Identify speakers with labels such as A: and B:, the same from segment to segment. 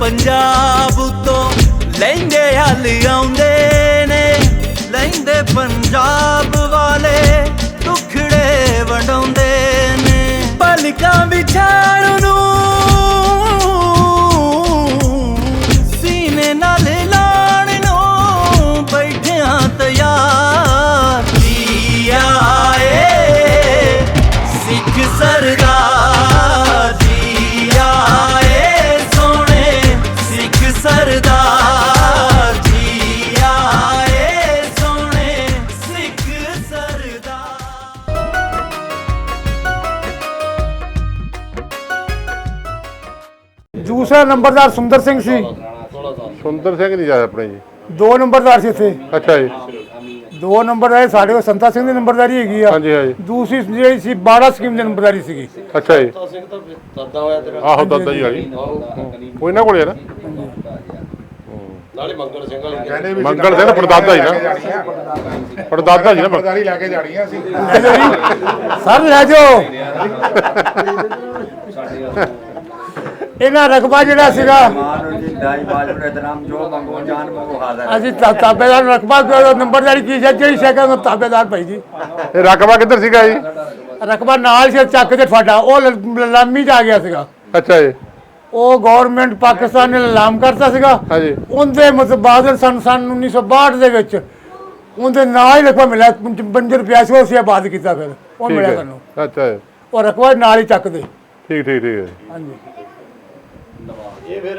A: पंजाब तो लैंदे हल आउंदे ने, लैंदे पंजाब वाले टुकड़े वंडाउंदे ने। पलकां विछाण नूं सीने नाल लाण नूं बैठियां तैयार। जी आए सिख सरदार, जी आए सोने सिख सरदार, जी आए सोने सिख सरदार।
B: दूसरा नंबरदार सुंदर सिंह सी।
C: ਸੁੰਦਰ ਸਿੰਘ ਨਹੀਂ ਜਾਇਆ ਆਪਣੇ ਜੀ।
B: 2 ਨੰਬਰਦਾਰ ਸੀ ਇੱਥੇ।
C: ਅੱਛਾ ਜੀ।
B: 2 ਨੰਬਰਦਾਰ ਸਾਡੇ ਕੋਲ ਸੰਤਾ ਸਿੰਘ ਦੀ ਨੰਬਰਦਾਰੀ ਹੈਗੀ ਆ।
C: ਹਾਂਜੀ ਹਾਂਜੀ।
B: ਦੂਸਰੀ ਜਿਹੜੀ ਸੀ 12 ਸਕੀਮ ਦੀ ਨੰਬਰਦਾਰੀ ਸੀਗੀ।
C: ਅੱਛਾ ਜੀ। ਆਹੋ ਦਾਦਾ ਜੀ ਵਾਲੀ ਉਹ ਇਹਨਾਂ ਕੋਲੇ ਆ ਨਾ।
D: ਨਾਲੇ ਮੰਗਲ ਸਿੰਘ ਵਾਲੀ
C: ਮੰਗਲ ਸਿੰਘ ਪੜਦਾਦਾ ਜੀ ਨਾ, ਪੜਦਾਦਾ ਜੀ ਨਾ।
E: ਬਰਦਾਰੀ ਲੈ ਕੇ ਜਾਣੀਆਂ ਸੀ
B: ਲੈ ਜਾਓ ਜੀ ਸਰ, ਲੈ ਜਾਓ। ਇਹਨਾਂ ਰਕਬਾ ਜਿਹੜਾ ਸੀਗਾ ਅਸੀਂ ਤਾਬੇਦਾਰ ਰਕਬਾ ਨੰਬਰਦਾਰੀ ਕੀ ਸੀ, ਜਿਹੜੀ ਸ਼ੈਕਾ ਤਾਬੇਦਾਰ ਭਾਈ ਜੀ।
C: ਇਹ ਰਕਬਾ ਕਿੱਧਰ ਸੀਗਾ ਜੀ?
B: ਰਕਬਾ ਨਾਲ ਸੀ ਚੱਕ ਤੇ ਤੁਹਾਡਾ, ਉਹ ਲਾਮੀ ਚ ਆ ਗਿਆ ਸੀਗਾ।
C: ਅੱਛਾ ਜੀ।
B: ਉਹ ਗਵਰਨਮੈਂਟ ਪਾਕਿਸਤਾਨ ਨੇ ਲਾਮ ਕਰਤਾ ਸੀਗਾ।
C: ਹਾਂਜੀ।
B: ਉਹਦੇ ਮਤਲਬ ਬਾਦਲ ਸਨ 1962 ਦੇ ਵਿੱਚ ਉਹਦੇ ਨਾਲ ਹੀ ਰਕਬਾ ਮਿਲਿਆ, 55 ਰੁਪਇਆ ਸੀ, ਉਹ ਅਸੀਂ ਆਬਾਦ ਕੀਤਾ ਫਿਰ ਉਹ ਮਿਲਿਆ ਸਾਨੂੰ।
C: ਅੱਛਾ ਜੀ।
B: ਉਹ ਰਕਬਾ ਨਾਲ ਹੀ ਚੱਕਦੇ।
C: ਠੀਕ ਠੀਕ ਠੀਕ ਹੈ।
B: ਹਾਂਜੀ।
D: ਇਹ ਫਿਰ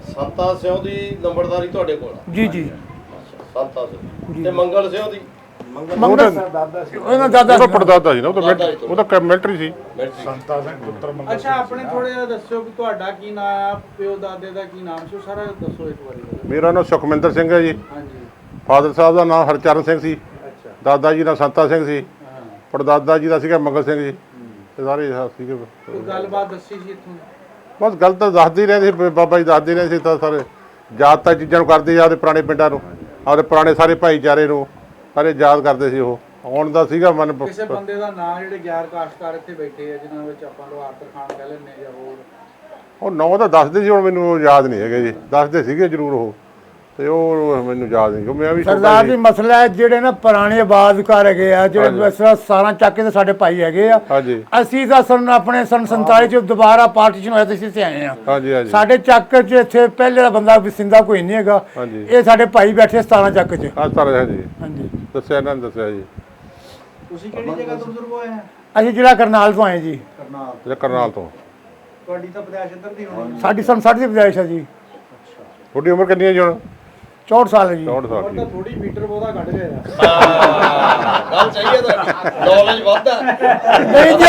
D: ਸੰਤਾ ਸਿੰਘ ਦੀ ਨੰਬਰਦਾਰੀ ਤੁਹਾਡੇ ਕੋਲ ਆ?
B: ਜੀ ਜੀ।
D: ਸੰਤਾ ਸਿੰਘ ਤੇ ਮੰਗਲ ਸਿੰਘ ਦੀ
B: ਮੰਗਲ ਉਹਨਾਂ ਦਾਦਾ
C: ਉਹ ਪੜਦਾਦਾ ਜੀ ਨਾ, ਉਹ ਤਾਂ ਮਿਲਟਰੀ ਸੀ।
E: ਸੰਤਾ ਸਿੰਘ ਪੁੱਤਰ ਮੰਗਲ
F: ਅੱਛਾ, ਆਪਣੇ ਥੋੜਾ ਜਿਹਾ ਦੱਸਿਓ ਕਿ ਤੁਹਾਡਾ ਕੀ ਨਾਮ ਆ, ਪਿਓ ਦਾਦੇ ਦਾ ਕੀ ਨਾਮ ਸੀ, ਉਹ ਸਾਰਾ ਦੱਸੋ ਇੱਕ ਵਾਰੀ।
C: ਮੇਰਾ ਨਾਮ ਸੁਖਮਿੰਦਰ ਸਿੰਘ ਹੈ ਜੀ।
F: ਹਾਂਜੀ।
C: ਫਾਦਰ ਸਾਹਿਬ ਦਾ ਨਾਮ ਹਰਚਰਨ ਸਿੰਘ ਸੀ।
F: ਅੱਛਾ।
C: ਦਾਦਾ ਜੀ ਦਾ ਸੰਤਾ ਸਿੰਘ ਸੀ।
F: ਹਾਂ।
C: ਪੜਦਾਦਾ ਜੀ ਦਾ ਸੀਗਾ ਮੰਗਲ ਸਿੰਘ ਜੀ। ਤੇ ਸਾਰੇ ਸੀਗੇ।
F: ਕੋਈ ਗੱਲਬਾਤ ਦੱਸੀ ਸੀ ਇੱਥੋਂ?
C: ਬਸ ਗੱਲ ਤਾਂ ਦੱਸਦੇ ਰਹਿੰਦੇ ਸੀ, ਬਾਬਾ ਜੀ ਦੱਸਦੇ ਰਹਿੰਦੇ ਸੀ। ਤਾਂ ਸਾਰੇ ਯਾਦ ਤਾਂ ਚੀਜ਼ਾਂ ਨੂੰ ਕਰਦੇ ਆਪਦੇ ਪੁਰਾਣੇ ਪਿੰਡਾਂ ਨੂੰ, ਆਪਦੇ ਪੁਰਾਣੇ ਸਾਰੇ ਭਾਈਚਾਰੇ ਨੂੰ ਸਾਰੇ ਯਾਦ ਕਰਦੇ ਸੀ। ਉਹ ਆਉਣ ਦਾ ਸੀਗਾ ਮਨ।
F: ਕਿਸੇ ਬੰਦੇ ਦਾ ਨਾਮ ਜਿਹੜੇ ਗੈਰ ਕਾਸ਼ਤਕਾਰ ਇੱਥੇ ਬੈਠੇ ਆ, ਜਿਨ੍ਹਾਂ ਵਿੱਚ ਆਪਾਂ ਲੋਹਾਰ ਤਰਖਾਨ ਕਹਿ ਲੈਂਦੇ ਜਾਂ ਹੋਰ?
C: ਉਹ ਨਾਂ ਤਾਂ ਦੱਸਦੇ ਸੀ, ਹੁਣ ਮੈਨੂੰ ਯਾਦ ਨਹੀਂ ਹੈਗੇ ਜੀ। ਦੱਸਦੇ ਸੀਗੇ ਜ਼ਰੂਰ ਉਹ, ਤੇ ਉਹ ਮੈਨੂੰ ਯਾਦ ਨਹੀਂ। ਮੈਂ ਵੀ
B: ਸਰਦਾਰ ਜੀ ਮਸਲਾ ਹੈ ਜਿਹੜੇ ਨਾ ਪੁਰਾਣੇ ਆਬਾਦਕਾਰ ਹੈਗੇ ਆ, ਜਿਹੜੇ ਸਾਰਾ ਚੱਕ ਕੇ ਤੇ ਸਾਡੇ ਭਾਈ ਹੈਗੇ ਆ।
C: ਹਾਂਜੀ।
B: ਅਸੀਂ ਤਾਂ ਆਪਣੇ ਸਨ 47 ਚ ਦੁਬਾਰਾ ਪਾਰਟੀਸ਼ਨ ਹੋਇਆ ਤੇ ਅਸੀਂ ਇੱਥੇ ਆਏ ਆ।
C: ਹਾਂਜੀ ਹਾਂਜੀ।
B: ਸਾਡੇ ਚੱਕ ਚ ਇੱਥੇ ਪਹਿਲੇ ਦਾ ਬੰਦਾ ਵਸਿੰਦਾ ਕੋਈ ਨਹੀਂ ਹੈਗਾ।
C: ਹਾਂਜੀ।
B: ਇਹ ਸਾਡੇ ਭਾਈ ਬੈਠੇ 17 ਚੱਕ ਚ।
C: ਹਾਂਜੀ
B: ਹਾਂਜੀ।
C: ਦੱਸਿਆ ਇਹਨਾਂ ਨੇ ਦੱਸਿਆ ਜੀ।
F: ਤੁਸੀਂ ਕਿਹੜੀ ਜਗ੍ਹਾ ਤੋਂ ਬਜ਼ੁਰਗ ਹੋਏ ਆ?
B: ਅਸੀਂ ਜਿਹੜਾ ਕਰਨਾਲ ਤੋਂ ਆਏ ਜੀ।
F: ਕਰਨਾਲ।
C: ਕਰਨਾਲ ਤੋਂ।
F: ਤੁਹਾਡੀ ਤਾਂ ਵਿਦਿਆਸ਼ ਇੱਧਰ ਦੀ ਹੋਣੀ।
B: ਸਾਡੀ 67 ਦੀ ਵਿਦਾਇਸ਼ ਹੈ ਜੀ।
C: ਤੁਹਾਡੀ ਉਮਰ ਕਿੰਨੀ ਹੈ ਜੀ ਹੁਣ?
B: 64 ਸਾਲ ਹੈ ਜੀ।
C: 64 ਸਾਲ
F: ਤਾਂ ਥੋੜੀ ਮੀਟਰ ਬਹੁਤਾ ਕੱਢ ਗਏ ਆ।
D: ਗੱਲ ਸਹੀ ਹੈ ਤੁਹਾਡੀ, ਨੌਲੇਜ ਵੱਧਦਾ।
B: ਨਹੀਂ ਜੀ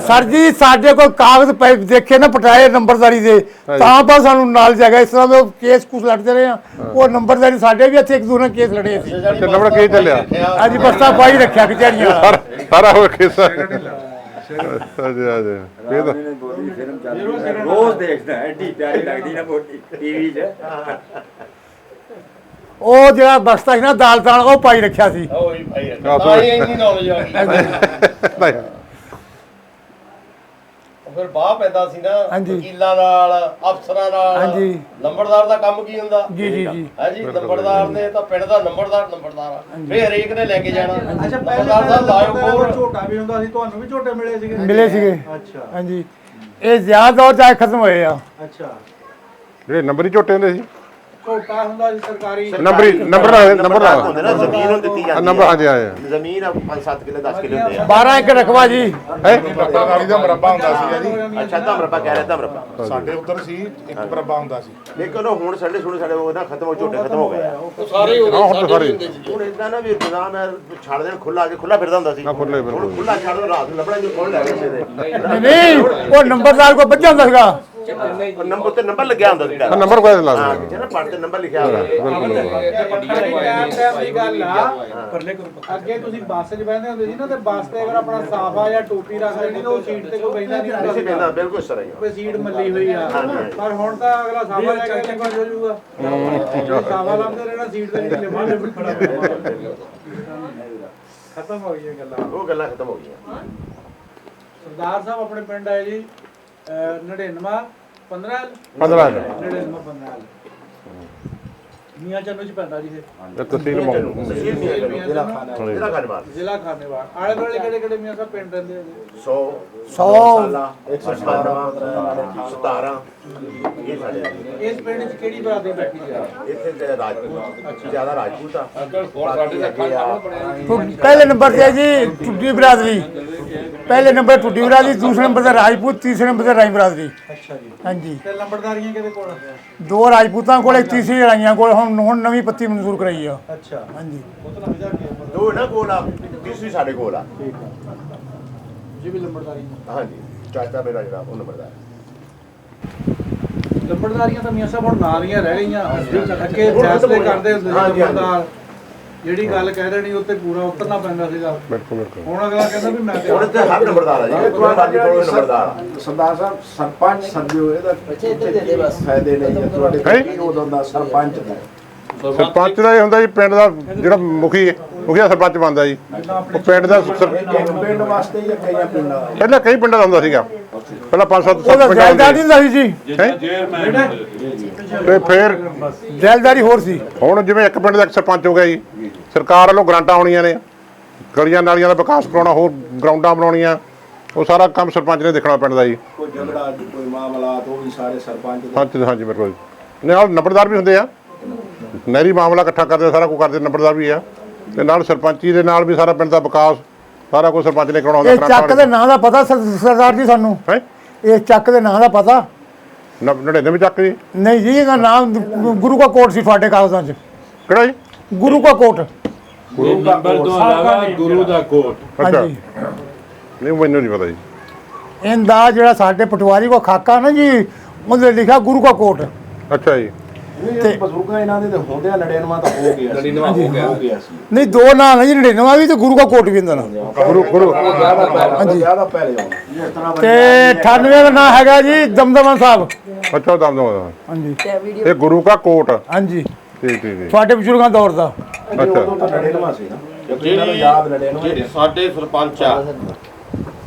B: ਸਰ ਜੀ, ਸਾਡੇ ਕੋਲ ਕਾਗਜ਼ ਪਏ ਦੇਖੇ ਨਾ ਪਟਾਏ ਨੰਬਰਦਾਰੀ ਦੇ, ਤਾਂ ਸਾਨੂੰ ਨਾਲ ਜਗ੍ਹਾ ਇਸ ਤਰ੍ਹਾਂ ਦੇ ਕੇਸ ਕੁਛ ਲੜਦੇ ਰਹੇ ਆ। ਉਹ ਨੰਬਰਦਾਰੀ ਸਾਡੇ ਵੀ ਇੱਥੇ ਇੱਕ ਦੂਸਰੇ ਕੇਸ ਲੜੇ ਸੀ।
C: ਨੰਬਰ ਕੀ ਚੱਲਿਆ?
B: ਅੱਜ ਬਸਤਾ ਪਾਈ ਰੱਖਿਆ ਕਚਹਿਰੀਆਂ।
C: ਸਾਰਾ ਹੋ ਕੇਸ। ਹਾਂਜੀ ਹਾਂਜੀ। ਇਹ ਤਾਂ
G: ਰੋਜ਼ ਦੇਖਦਾ, ਐਡੀ ਪਿਆਰੀ ਲੱਗਦੀ ਨਾ ਮੋਟੀ ਟੀਵੀ 'ਚ।
B: ਉਹ ਜਿਹੜਾ ਬਸਤਾ ਸੀ ਨਾ ਦਾਲ ਦਾਲ, ਉਹ ਪਾਈ ਰੱਖਿਆ ਸੀ।
D: ਉਹੀ ਭਾਈ ਤਾਂ ਹੀ ਇੰਨੀ ਨੌਲੇਜ ਆ ਗਈ। ਫਿਰ ਬਾਹ ਪੈਂਦਾ ਸੀ ਨਾ ਵਕੀਲਾਂ ਨਾਲ, ਅਫਸਰਾਂ ਨਾਲ।
B: ਹਾਂਜੀ।
D: ਨੰਬਰਦਾਰ ਦਾ ਕੰਮ ਕੀ ਹੁੰਦਾ?
B: ਜੀ ਜੀ ਜੀ।
D: ਹਾਂਜੀ। ਨੰਬਰਦਾਰ ਨੇ ਤਾਂ ਪਿੰਡ ਦਾ ਨੰਬਰਦਾਰ ਆ, ਫਿਰ ਹਰੇਕ ਨੇ ਲੈ ਕੇ ਜਾਣਾ।
F: ਅੱਛਾ,
D: ਨੰਬਰਦਾਰ ਸਾਹਿਬ ਲਾਇਓ
F: ਝੋਟਾ ਵੀ ਹੁੰਦਾ ਸੀ, ਤੁਹਾਨੂੰ ਵੀ ਝੋਟੇ ਮਿਲੇ ਸੀਗੇ?
B: ਮਿਲੇ ਸੀਗੇ।
F: ਅੱਛਾ।
B: ਹਾਂਜੀ। ਇਹ ਜ਼ਿਆਦਾ ਦੌਰ ਚਾਹੇ ਖਤਮ ਹੋਏ ਆ।
F: ਅੱਛਾ।
C: ਜਿਹੜੇ ਨੰਬਰੀ ਝੋਟੇ ਹੁੰਦੇ ਸੀ,
F: ਝੋਟਾ ਹੁੰਦਾ ਸੀ ਸਰਕਾਰੀ।
C: ਨੰਬਰ
E: ਹੁੰਦੇ ਨਾ, ਜ਼ਮੀਨ ਨੂੰ ਦਿੱਤੀ ਜਾਂਦੀ
C: ਨੰਬਰ। ਹਾਂਜੀ ਆਏ
E: ਜ਼ਮੀਨ 5-7 ਕਿੱਲੇ 10 ਕਿੱਲੇ ਹੁੰਦੇ ਆ।
B: 12 ਏਕੜ ਰਕਬਾ ਜੀ।
E: ਪੱਤਾਦਾਰੀ ਦਾ ਮਰੱਬਾ ਹੁੰਦਾ ਸੀ ਜੀ।
G: ਅੱਛਾ, ਤਾਂ ਮਰੱਬਾ ਕਹਿ ਰਿਹਾ, ਤਾਂ ਮਰੱਬਾ
E: ਸਾਡੇ ਉੱਧਰ ਸੀ ਇੱਕ ਮਰੱਬਾ ਹੁੰਦਾ ਸੀ।
G: ਲੇਕਿਨ ਹੁਣ ਸਾਡੇ ਉਹ ਨਾ ਖਤਮ ਹੋ, ਝੋਟੇ ਖਤਮ ਹੋ ਗਏ।
D: ਉਹ ਸਾਰੇ ਹੋ ਗਏ, ਸਾਡੇ ਵੀ ਹੁੰਦੇ ਸੀ।
G: ਹੁਣ ਇਦਾਂ ਨਾ ਵੀ ਇੰਤਜ਼ਾਮ ਹੈ, ਛੱਡ ਦੇਣ ਖੁੱਲਾ, ਅੱਜ ਖੁੱਲਾ ਫਿਰਦਾ ਹੁੰਦਾ ਸੀ।
C: ਖੁੱਲੇ
G: ਹੁਣ ਖੁੱਲਾ ਛੱਡ ਦੋ, ਰਾਤ ਨੂੰ ਲੱਭਣਾ ਜੋ ਕੋਲ ਲੈ ਗਏ ਦੇ।
B: ਨਹੀਂ, ਉਹ ਨੰਬਰਦਾਰ ਕੋਲ ਬੱਚਾ ਹੁੰਦਾ ਸੀਗਾ।
G: ਨੰਬਰ ਤੇ ਨੰਬਰ ਲੱਗਿਆ ਹੁੰਦਾ ਸੀ।
C: ਨੰਬਰ ਕੋਈ ਲਾ
G: ਹਾਂ, ਕਿਤੇ ਨਾ ਪੜ੍ਹ ਤੇ ਨੰਬਰ ਲਿਖਿਆ ਹੁੰਦਾ।
F: ਟਾਈਮ ਦੀ ਗੱਲ ਆ। ਅੱਗੇ ਤੁਸੀਂ ਬੱਸ 'ਚ ਬਹਿੰਦੇ ਹੁੰਦੇ ਸੀ ਨਾ, ਤੇ ਬੱਸ ਤੇ ਅਗਰ ਆਪਣਾ ਸਾਫਾ ਜਾਂ ਟੋਪੀ ਰੱਖ ਲੈਣੀ ਤਾਂ ਉਹ ਸੀਟ ਤੇ ਕੋਈ ਬੈਠਦਾ ਨਹੀਂ ਹੁੰਦਾ
G: ਇਸੇ
F: ਸੀ।
G: ਪੈਂਦਾ ਬਿਲਕੁਲ ਸਰ ਹੀ।
F: ਕੋਈ ਸੀਟ ਮੱਲੀ ਹੋਈ ਆ। ਪਰ ਹੁਣ ਤਾਂ ਅਗਲਾ ਸਾਫਾ ਲੈ ਕੇ ਨਿਕਲ ਹੋ ਜਾਊਗਾ। ਸਾਫਾ ਲਾਉਂਦੇ ਰਹਿਣਾ, ਸੀਟ ਤੇ ਨਹੀਂ ਲਿਖਣਾ। ਖਤਮ ਹੋ ਗਈਆਂ ਗੱਲਾਂ।
G: ਉਹ ਗੱਲਾਂ ਖਤਮ ਹੋ ਗਈਆਂ।
F: ਸਰਦਾਰ ਸਾਹਿਬ ਆਪਣੇ ਪਿੰਡ ਆਏ ਜੀ 99 15L
C: 15
F: 15L ਮੀਆਂ ਚੰਨੂ ਚ ਪੈਂਦਾ ਜੀ ਇਹ
C: ਤਹਿਸੀਲ ਮੌ
E: ਜ਼ਿਲ੍ਹਾ ਖਾਨੇਵਾਲ
F: ਜ਼ਿਲ੍ਹਾ ਖਾਨੇਵਾਲ ਆਲੇ ਦੁਆਲੇ ਕਿਹੜੇ ਕਿਹੜੇ ਮੀਆਂ ਸਾਹਿਬ ਪਿੰਡ ਰਹਿੰਦੇ ਆ
E: 100 197 ਇਹ ਸਾਡੇ
F: ਇਸ ਪਿੰਡ ਚ ਕਿਹੜੀ ਬਰਾਦਰੀ ਬੈਠੀ ਆ
E: ਇੱਥੇ ਤੇ ਰਾਜਪੂਤ ਜ਼ਿਆਦਾ ਰਾਜਪੂਤ ਆ
B: पहले नंबर पे है जी टुड्डी बिरादरी, पहले नंबर टुड्डी बिरादरी, दूसरे नंबर पर राजपूत, तीसरे नंबर पर राई बिरादरी।
F: ਅੱਛਾ ਜੀ
B: हाँ जी,
F: ਤੇ ਲੰਬੜਦਾਰੀਆਂ ਕਿਹਦੇ ਕੋਲ
B: दो राजपूतों को एक तीसरी राइयां को ਹੁਣ नवी पत्ती मंजूर कराई है।
F: ਅੱਛਾ
B: हाँ जी,
F: ਉਹ ਤਾਂ ਨਵੀਂ ਜਾ ਕੇ
E: ਦੋ ਨਾ ਕੋਲ ਆ ਤੀਸਰੀ ਸਾਡੇ ਕੋਲ ਆ
F: ਜੀ ਵੀ ਲੰਬੜਦਾਰੀ
E: ਹਾਂਜੀ ਚਾਚਾ ਮੇਰਾ ਜਿਹੜਾ ਉਹ ਨੰਬਰਦਾਰ
F: ਲੰਬੜਦਾਰੀਆਂ ਤਾਂ ਮੀਆਂ ਸਾਹਿਬ ਹੁਣ ਨਾਲ ਦੀਆਂ ਰਹਿ ਗਈਆਂ ਅੱਗੇ ਫੈਸਲੇ ਕਰਦੇ ਹੁੰਦੇ ਸੀ
E: ਹਾਂਜੀ, ਹਾਂਜੀ।
F: ਲੰਬੜਦਾਰ ਜਿਹੜੀ ਗੱਲ ਕਹਿ ਦੇਣੀ ਉੱਤੇ ਪੂਰਾ ਉਤਰਨਾ ਪੈਂਦਾ ਸੀਗਾ
C: ਬਿਲਕੁਲ ਬਿਲਕੁਲ
F: ਹੁਣ ਅਗਲਾ ਕਹਿੰਦਾ ਵੀ ਮੈਂ ਤੇ
E: ਹੁਣ ਤੇ ਹਰ ਨੰਬਰਦਾਰ ਆ ਜੀ ਕੋਈ ਮਰਜ਼ੀ ਕੋਲ ਨੰਬਰਦਾਰ ਆ।
H: ਸਰਦਾਰ ਸਾਹਿਬ ਸਰਪੰਚ ਸੰਦਿਓ ਇਹਦਾ ਫਾਇਦੇ ਨੇ ਜਾਂ ਤੁਹਾਡੇ
C: ਹੈਂ?
H: ਕੀ ਉਦੋਂ ਦਾ ਸਰਪੰਚ ਦਾ
C: ਸਰਪੰਚ ਦਾ ਇਹ ਹੁੰਦਾ ਜੀ ਪਿੰਡ ਦਾ ਜਿਹੜਾ ਮੁਖੀਆ ਸਰਪੰਚ ਬਣਦਾ ਜੀ ਉਹ ਪਿੰਡ ਦਾ
H: ਇੱਕ ਪਿੰਡ ਵਾਸਤੇ ਜਾਂ ਕਈਆਂ ਪਿੰਡਾਂ ਦਾ
C: ਪਹਿਲਾਂ ਕਈ ਪਿੰਡਾਂ ਦਾ ਹੁੰਦਾ ਸੀਗਾ ਪਹਿਲਾਂ 5-7
B: ਉਹਦਾ
C: ਪਿੰਡਾਂ
B: ਜੈਲਦਾਰੀ
C: ਹੁੰਦੇ
B: ਹੁੰਦਾ ਸੀ ਜੀ,
C: ਹੈਂ? ਤੇ ਫਿਰ
B: ਜੈਲਦਾਰੀ ਹੋਰ ਸੀ।
C: ਹੁਣ ਜਿਵੇਂ ਇੱਕ ਪਿੰਡ ਦਾ ਇੱਕ ਸਰਪੰਚ ਹੋ ਗਿਆ ਜੀ, ਸਰਕਾਰ ਵੱਲੋਂ ਗ੍ਰਾਂਟਾਂ ਆਉਣੀਆਂ ਨੇ, ਗਲੀਆਂ ਨਾਲੀਆਂ ਦਾ ਵਿਕਾਸ ਕਰਾਉਣਾ, ਹੋਰ ਗਰਾਊਂਡਾਂ ਬਣਾਉਣੀਆਂ, ਉਹ ਸਾਰਾ ਕੰਮ ਸਰਪੰਚ ਨੇ ਦੇਖਣਾ ਪਿੰਡ ਦਾ ਜੀ।
H: ਕੋਈ ਝਗੜਾ ਕੋਈ ਮਾਮਲਾਤ ਉਹ ਵੀ ਸਾਰੇ ਸਰਪੰਚ ਦੇ
C: ਹਾਂਜੀ ਹਾਂਜੀ ਬਿਲਕੁਲ। ਨਾਲ ਨੰਬਰਦਾਰ ਵੀ ਹੁੰਦੇ ਆ, ਨਹਿਰੀ ਮਾਮਲਾ ਇਕੱਠਾ ਕਰਦੇ, ਸਾਰਾ ਕੁਝ ਕਰਦੇ, ਨੰਬਰਦਾਰ ਵੀ ਆ, ਤੇ ਨਾਲ ਸਰਪੰਚੀ ਦੇ ਨਾਲ ਵੀ ਸਾਰਾ ਪਿੰਡ ਦਾ ਵਿਕਾਸ ਸਾਰਾ ਕੁਝ ਸਰਪੰਚ ਨੇ ਕਰਾਉਣਾ
B: ਇਹ
C: ਹੁੰਦਾ।
B: ਚੱਕ ਦੇ ਨਾਂ ਦਾ ਪਤਾ ਸਰਦਾਰ ਜੀ ਸਾਨੂੰ,
C: ਹੈ
B: ਇਹ ਚੱਕ ਦੇ ਨਾਂ ਦਾ ਪਤਾ
C: 99 ਚੱਕ ਜੀ
B: ਨਹੀਂ ਜੀ, ਇਹਦਾ ਨਾਮ ਗੁਰੂ ਕਾ ਕੋਟ ਸੀ ਤੁਹਾਡੇ ਕਾਗਜ਼ਾਂ 'ਚ,
C: ਕਿਹੜਾ ਜੀ?
B: ਗੁਰੂ ਕਾ ਕੋਟ।
I: ਨੰਬਰ ਤੋਂ ਇਲਾਵਾ ਗੁਰੂ ਦਾ ਕੋਟ।
C: ਅੱਛਾ,
B: ਹਾਂਜੀ,
C: ਨਹੀਂ ਮੈਨੂੰ ਨਹੀਂ ਪਤਾ ਜੀ।
B: ਇਹਦਾ ਜਿਹੜਾ ਸਾਡੇ ਪਟਵਾਰੀ ਕੋ ਖਾਕਾ ਨਾ ਜੀ, ਉਹਦੇ ਲਿਖਿਆ ਗੁਰੂ ਕਾ ਕੋਟ।
C: ਅੱਛਾ ਜੀ,
H: ਤੇ ਬਜ਼ੁਰਗਾਂ ਇਹਨਾਂ ਦੇ ਤੇ ਹੁੰਦੇ ਆ 99 ਤਾਂ ਹੋ ਗਿਆ 99 ਹੋ ਗਿਆ ਸੀ
B: ਨਹੀਂ ਦੋ ਨਾਂ ਨਹੀਂ, 99 ਵੀ ਤੇ ਗੁਰੂ ਕਾ ਕੋਟ ਵੀ ਹੁੰਦਾ ਨਾ।
C: ਗੁਰੂ
H: ਜ਼ਿਆਦਾ ਪਹਿਲੇ ਆਉਣਾ ਇਸ ਤਰ੍ਹਾਂ
B: ਤੇ 98 ਦਾ ਨਾਂ ਹੈਗਾ ਜੀ ਦਮਦਮਾ ਸਾਹਿਬ।
C: ਅੱਛਾ ਦਮਦਮਾ,
B: ਹਾਂਜੀ
C: ਇਹ ਗੁਰੂ ਕਾ ਕੋਟ।
B: ਹਾਂਜੀ,
C: ਠੀਕ ਠੀਕ ਜੀ।
B: ਤੁਹਾਡੇ ਬਜ਼ੁਰਗਾਂ ਦੌਰ ਦਾ।
H: ਉਦੋਂ ਤਾਂ 99 ਸੀ ਨਾ ਕਿਉਂਕਿ ਇਹਨਾਂ ਨੂੰ ਯਾਦ 99
D: ਜਿਹੜੀ ਸਾਡੇ ਸਰਪੰਚ ਆ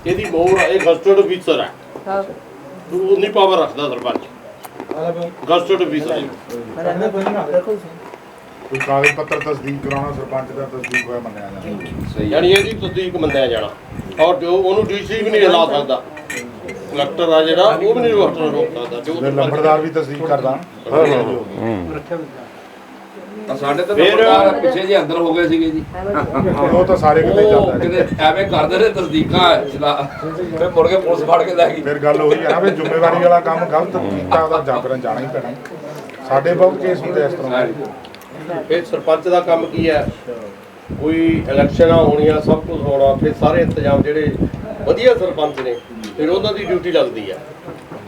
D: ਇਹਦੀ ਮੋਹਰ ਆ, ਇਹ ਗਸਟਡ ਅਫੀਸਰ ਆ, ਉਹ ਨਹੀਂ ਪਾਵਰ ਰੱਖਦਾ ਸਰਪੰਚ, ਗਸਟਡ ਅਫੀਸਰ।
E: ਕੋਈ ਕਾਗਜ਼ ਪੱਤਰ ਤਸਦੀਕ ਕਰਾਉਣਾ ਸਰਪੰਚ ਦਾ ਤਸਦੀਕ ਹੋਇਆ ਮੰਨਿਆ ਜਾਂਦਾ
D: ਯਾਨੀ ਇਹਦੀ ਤਸਦੀਕ ਮੰਨਿਆ ਜਾਣਾ, ਔਰ ਜੋ ਉਹਨੂੰ ਡੀਸੀ ਵੀ ਨਹੀਂ ਹਿਲਾ ਸਕਦਾ, ਕਲੈਕਟਰ ਆ ਜਿਹੜਾ ਉਹ ਵੀ ਨਹੀਂ ਰੋਕ ਸਕਦਾ, ਜੋ
E: ਫਿਰ ਲੰਬੜਦਾਰ ਵੀ ਤਸਦੀਕ ਕਰਦਾ
I: ਸਾਡੇ ਤਾਂ
D: ਫਿਰ-
I: ਨੰਬਰਦਾਰ ਪਿੱਛੇ ਜੇ ਅੰਦਰ ਹੋ ਗਏ ਸੀਗੇ ਜੀ,
E: ਉਹ ਤਾਂ ਸਾਰੇ ਕਿਤੇ
I: ਉਹ
E: ਚੱਲਦਾ
I: ਕਿਤੇ ਐਵੇਂ ਕਰਦੇ ਰਹੇ ਤਸਦੀਕਾਂ ਫਿਰ ਮੁੜ ਕੇ ਪੁਲਿਸ ਫੜ ਕੇ ਲੈ ਗਈ।
E: ਫਿਰ ਗੱਲ ਉਹੀ ਹੈ ਨਾ ਵੀ ਜ਼ਿੰਮੇਵਾਰੀ ਵਾਲਾ ਕੰਮ ਗਲਤ ਕੀਤਾ ਉਹਦਾ ਜਾਗਰਨ ਜਾਣਾ ਹੀ ਪੈਣਾ। ਸਾਡੇ ਬਹੁਤ ਕੇਸ ਹੁੰਦੇ ਇਸ ਤਰ੍ਹਾਂ ਦੇ।
D: ਫਿਰ ਸਰਪੰਚ ਦਾ ਕੰਮ ਕੀ ਹੈ, ਕੋਈ ਇਲੈਕਸ਼ਨਾਂ ਹੋਣੀਆਂ, ਸਭ ਕੁਝ ਹੋਣਾ, ਫਿਰ ਸਾਰੇ ਇੰਤਜ਼ਾਮ ਜਿਹੜੇ ਵਧੀਆ ਸਰਪੰਚ ਨੇ ਫਿਰ ਉਹਨਾਂ ਦੀ ਡਿਊਟੀ ਲੱਗਦੀ ਆ,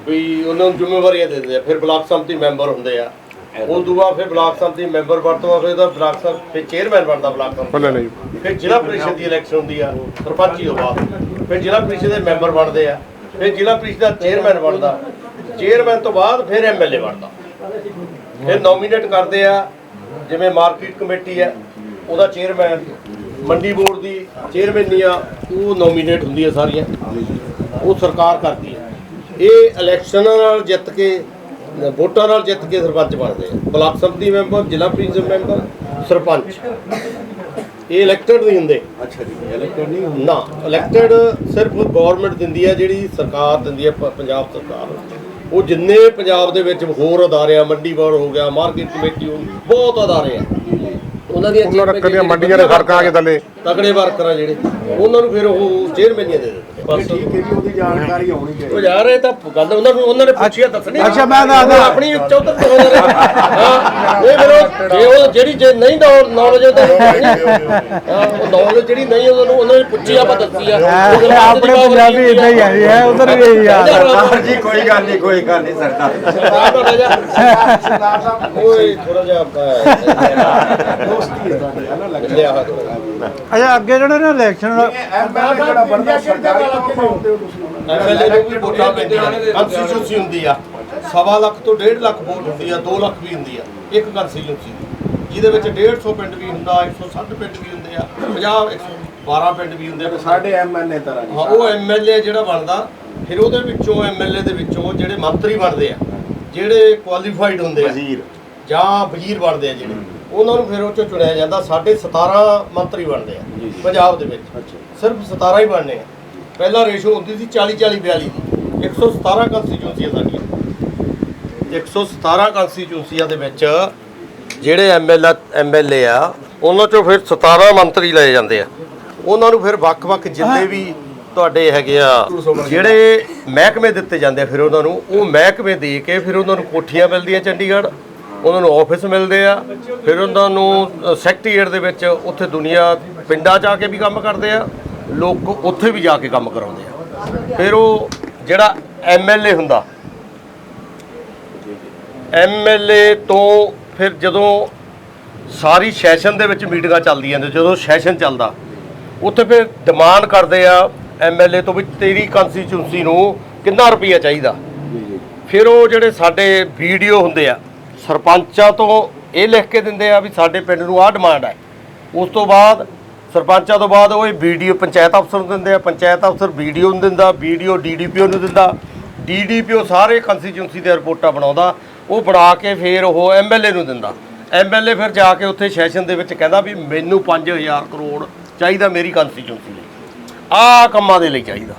D: ਵੀ ਉਹਨਾਂ ਨੂੰ ਜ਼ਿੰਮੇਵਾਰੀਆਂ ਦੇ ਦਿੰਦੇ ਆ। ਫਿਰ ਬਲਾਕ ਸੰਮਤੀ ਮੈਂਬਰ ਹੁੰਦੇ ਆ, ਉਹ ਤੋਂ ਬਾਅਦ ਫਿਰ ਬਲਾਕ ਸੰਮਤੀ ਮੈਂਬਰ ਬਣਦਾ, ਫਿਰ ਇਹਦਾ ਬਲਾਕ ਫਿਰ ਚੇਅਰਮੈਨ ਬਣਦਾ ਬਲਾਕ ਸੰਮਤੀ,
C: ਭਲੇ ਨਹੀਂ
D: ਫਿਰ ਜ਼ਿਲ੍ਹਾ ਪ੍ਰੀਸ਼ਦ ਦੀ ਇਲੈਕਸ਼ਨ ਹੁੰਦੀ ਆ ਸਰਪੰਚੀ ਤੋਂ ਬਾਅਦ, ਫਿਰ ਜ਼ਿਲ੍ਹਾ ਪ੍ਰੀਸ਼ਦ ਦੇ ਮੈਂਬਰ ਬਣਦੇ ਆ, ਫਿਰ ਜ਼ਿਲ੍ਹਾ ਪ੍ਰੀਸ਼ਦ ਦਾ ਚੇਅਰਮੈਨ ਬਣਦਾ, ਚੇਅਰਮੈਨ ਤੋਂ ਬਾਅਦ ਫਿਰ ਐਮਐਲਏ ਬਣਦਾ, ਫਿਰ ਨੋਮੀਨੇਟ ਕਰਦੇ ਆ, ਜਿਵੇਂ ਮਾਰਕੀਟ ਕਮੇਟੀ ਆ ਉਹਦਾ ਚੇਅਰਮੈਨ, ਮੰਡੀ ਬੋਰਡ ਦੀ ਚੇਅਰਮੈਨੀ ਆ ਉਹ ਨੋਮੀਨੇਟ ਹੁੰਦੀ ਆ ਸਾਰੀਆਂ, ਉਹ ਸਰਕਾਰ ਕਰਦੀ ਆ। ਇਹ ਇਲੈਕਸ਼ਨਾਂ ਨਾਲ ਜਿੱਤ ਕੇ, ਵੋਟਾਂ ਨਾਲ ਜਿੱਤ ਕੇ ਸਰਪੰਚ ਬਣਦੇ ਆ, ਬਲਾਕ ਸੰਮਤੀ ਮੈਂਬਰ, ਜ਼ਿਲ੍ਹਾ ਪ੍ਰੀਸ਼ਦ ਮੈਂਬਰ, ਸਰਪੰਚ, ਇਹ ਇਲੈਕਟਡ ਨਹੀਂ ਹੁੰਦੇ।
H: ਅੱਛਾ ਜੀ ਇਲੈਕਟਡ ਨਹੀਂ ਹੁੰਦੇ
D: ਨਾ, ਇਲੈਕਟਡ ਸਿਰਫ ਗਵਰਨਮੈਂਟ ਦਿੰਦੀ ਹੈ, ਜਿਹੜੀ ਸਰਕਾਰ ਦਿੰਦੀ ਹੈ, ਪੰਜਾਬ ਸਰਕਾਰ। ਉਹ ਜਿੰਨੇ ਪੰਜਾਬ ਦੇ ਵਿੱਚ ਹੋਰ ਅਦਾਰੇ ਆ, ਮੰਡੀ ਬੋਰਡ ਹੋ ਗਿਆ, ਮਾਰਕੀਟ ਕਮੇਟੀ ਹੋ ਗਈ, ਬਹੁਤ ਅਦਾਰੇ ਆ, ਉਹਨਾਂ ਦੀਆਂ
C: ਰੱਖਣੀਆਂ ਮੰਡੀਆਂ ਦੇ ਸੜਕਾਂ ਆ ਕੇ ਥੱਲੇ
D: ਤਕੜੇ ਵਰਕਰ ਆ ਜਿਹੜੇ, ਉਹਨਾਂ ਨੂੰ ਫਿਰ ਉਹ ਚੇਅਰਮੈਨੀਆਂ ਦੇ ਦਿੰਦੇ ਬਸ।
H: ਠੀਕ ਹੈ ਜੀ ਉਹਦੀ ਜਾਣਕਾਰੀ ਹੋਣੀ
D: ਉਹ
H: ਚਾਹੀਦੀ
D: ਯਾਰ ਇਹ ਤਾਂ ਗੱਲ ਉਹਨਾਂ ਨੇ ਪੁੱਛਿਆ ਦੱਸਣੀ।
B: ਅੱਛਾ, ਮੈਂ ਦੱਸਦਾ।
D: ਆਪਣੀ ਚੌਧਰ ਤੋਂ ਹੋ ਹਾਂ, ਇਹ ਫਿਰ ਜੇ ਉਹ ਜਿਹੜੀ ਜੇ ਨਹੀਂ ਨੌਲੇਜ ਉਹਦਾ ਉਹ ਨੌਲੇਜ ਜਿਹੜੀ ਨਹੀਂ ਉਹਨਾਂ ਨੇ ਪੁੱਛੀ ਆਪਾਂ ਦੱਸੀ ਆ।
B: ਆਪਣੇ ਪੰਜਾਬੀ ਇਦਾਂ ਹੀ ਆ, ਉਧਰ ਵੀ ਇਹੀ ਆ।
G: ਸਰਦਾਰ ਜੀ ਕੋਈ ਗੱਲ ਨਹੀਂ ਸਰਦਾਰ।
H: ਸਰਦਾਰ ਸਾਹਿਬ
D: ਓਏ ਥੋੜਾ ਜਿਹਾ
H: ਦੋਸਤੀ ਹੈ ਤੁਹਾਡੀ ਹੈ ਨਾ ਲੱਗਦਾ
D: ਲਿਆ ਹੱਥ ਲਗਾ।
B: ਅੱਛਾ, ਅੱਗੇ ਜਿਹੜਾ ਨਾ ਇਲੈਕਸ਼ਨ
H: ਐਮਐਲਏ ਜਿਹੜਾ ਬਣਦਾ ਸਰਕਾਰੀ ਕੰਮ ਪਾਉਂਦੇ ਹੋ ਤੁਸੀਂ
D: ਐਮਐਲਏ ਨੂੰ ਵੀ ਵੋਟਾਂ ਪੈਂਦੀਆਂ ਨੇ, ਕੰਸਟੀਚੂਐਂਸੀ ਹੁੰਦੀ ਆ, 1.25 ਲੱਖ ਤੋਂ 1.5 ਲੱਖ ਵੋਟ ਹੁੰਦੀ ਆ, 2 ਲੱਖ ਵੀ ਹੁੰਦੀ ਆ ਇੱਕ ਕੰਸਟੀਚੂਐਂਸੀ ਦੀ, ਜਿਹਦੇ ਵਿੱਚ 150 ਪਿੰਡ ਵੀ ਹੁੰਦਾ, 160 ਪਿੰਡ ਵੀ ਹੁੰਦੇ ਆ, 50 112 ਪਿੰਡ ਵੀ ਹੁੰਦੇ ਆ।
H: ਸਾਡੇ ਐਮਐਲਏ ਤਰ੍ਹਾਂ ਜੀ
D: ਹਾਂ, ਉਹ ਐਮਐਲਏ ਜਿਹੜਾ ਬਣਦਾ ਫਿਰ ਉਹਦੇ ਵਿੱਚੋਂ ਐਮਐਲਏ ਦੇ ਵਿੱਚੋਂ ਜਿਹੜੇ ਮੰਤਰੀ ਬਣਦੇ ਆ, ਜਿਹੜੇ ਕੁਆਲੀਫਾਈਡ ਹੁੰਦੇ ਆ ਜਾਂ ਵਜ਼ੀਰ ਬਣਦੇ ਆ ਜਿਹੜੇ, ਉਹਨਾਂ ਨੂੰ ਫਿਰ ਉਹ ਚੋਂ ਚੁਣਿਆ ਜਾਂਦਾ। ਸਾਡੇ 17 ਮੰਤਰੀ ਬਣਦੇ ਆ ਪੰਜਾਬ ਦੇ ਵਿੱਚ, ਸਿਰਫ 17 ਹੀ ਬਣਨੇ ਆ। ਪਹਿਲਾਂ ਰੇਸ਼ੋ ਹੁੰਦੀ ਸੀ 40-40-42 ਦੀ। 117 ਕੰਸਟੀਚੂਐਂਸੀਆਂ ਸਾਡੀਆਂ, 117 ਕੰਸਟੀਚੂਐਂਸੀਆਂ ਦੇ ਵਿੱਚ ਜਿਹੜੇ ਐਮਐਲਏ ਆ, ਉਹਨਾਂ ਚੋਂ ਫਿਰ 17 ਮੰਤਰੀ ਲਏ ਜਾਂਦੇ ਆ। ਉਹਨਾਂ ਨੂੰ ਫਿਰ ਵੱਖ-ਵੱਖ ਜਿੰਨੇ ਵੀ ਤੁਹਾਡੇ ਹੈਗੇ ਆ ਜਿਹੜੇ ਮਹਿਕਮੇ ਦਿੱਤੇ ਜਾਂਦੇ ਆ, ਫਿਰ ਉਹਨਾਂ ਨੂੰ ਉਹ ਮਹਿਕਮੇ ਦੇ ਕੇ ਫਿਰ ਉਹਨਾਂ ਨੂੰ ਕੋਠੀਆਂ ਮਿਲਦੀਆਂ ਚੰਡੀਗੜ੍ਹ, ਉਹਨਾਂ ਨੂੰ ਆਫਿਸ ਮਿਲਦੇ ਆ। ਫਿਰ ਉਹਨਾਂ ਨੂੰ ਸੈਕਟਰੀਏਟ ਦੇ ਵਿੱਚ ਉੱਥੇ ਦੁਨੀਆ ਪਿੰਡਾਂ 'ਚ ਆ ਕੇ ਵੀ ਕੰਮ ਕਰਦੇ ਆ, ਲੋਕ ਉੱਥੇ ਵੀ ਜਾ ਕੇ ਕੰਮ ਕਰਾਉਂਦੇ ਆ। ਫਿਰ ਉਹ ਜਿਹੜਾ ਐਮਐਲਏ ਹੁੰਦਾ, ਐਮਐਲਏ ਤੋਂ ਫਿਰ ਜਦੋਂ ਸਾਰੀ ਸੈਸ਼ਨ ਦੇ ਵਿੱਚ ਮੀਟਿੰਗਾਂ ਚੱਲਦੀਆਂ ਨੇ, ਜਦੋਂ ਸੈਸ਼ਨ ਚੱਲਦਾ ਉੱਥੇ ਫਿਰ ਡਿਮਾਂਡ ਕਰਦੇ ਆ ਐਮਐਲਏ ਤੋਂ ਵੀ ਤੇਰੀ ਕੰਸਟੀਚੂਐਂਸੀ ਨੂੰ ਕਿੰਨਾ ਰੁਪਈਆ ਚਾਹੀਦਾ। ਫਿਰ ਉਹ ਜਿਹੜੇ ਸਾਡੇ ਵੀਡੀਓ ਹੁੰਦੇ ਆ, ਸਰਪੰਚਾਂ ਤੋਂ ਇਹ ਲਿਖ ਕੇ ਦਿੰਦੇ ਆ ਵੀ ਸਾਡੇ ਪਿੰਡ ਨੂੰ ਆਹ ਡਿਮਾਂਡ ਹੈ। ਉਸ ਤੋਂ ਬਾਅਦ ਸਰਪੰਚਾਂ ਤੋਂ ਬਾਅਦ ਉਹ ਵੀਡੀਓ ਪੰਚਾਇਤ ਅਫਸਰ ਨੂੰ ਦਿੰਦੇ ਆ, ਪੰਚਾਇਤ ਅਫਸਰ ਵੀਡੀਓ ਨੂੰ ਦਿੰਦਾ, ਵੀਡੀਓ ਡੀਡੀਪੀਓ ਨੂੰ ਦਿੰਦਾ, ਡੀਡੀਪੀਓ ਸਾਰੇ ਕੰਸਟੀਚੂਐਂਸੀ ਦੀਆਂ ਰਿਪੋਰਟਾਂ ਬਣਾਉਂਦਾ, ਉਹ ਬਣਾ ਕੇ ਫਿਰ ਉਹ ਐਮਐਲਏ ਨੂੰ ਦਿੰਦਾ। ਐਮਐਲਏ ਫਿਰ ਜਾ ਕੇ ਉੱਥੇ ਸੈਸ਼ਨ ਦੇ ਵਿੱਚ ਕਹਿੰਦਾ ਵੀ ਮੈਨੂੰ 5000 ਕਰੋੜ ਚਾਹੀਦਾ ਮੇਰੀ ਕੰਸਟੀਚੂਐਂਸੀ ਲਈ, ਆਹ ਕੰਮਾਂ ਦੇ ਲਈ ਚਾਹੀਦਾ।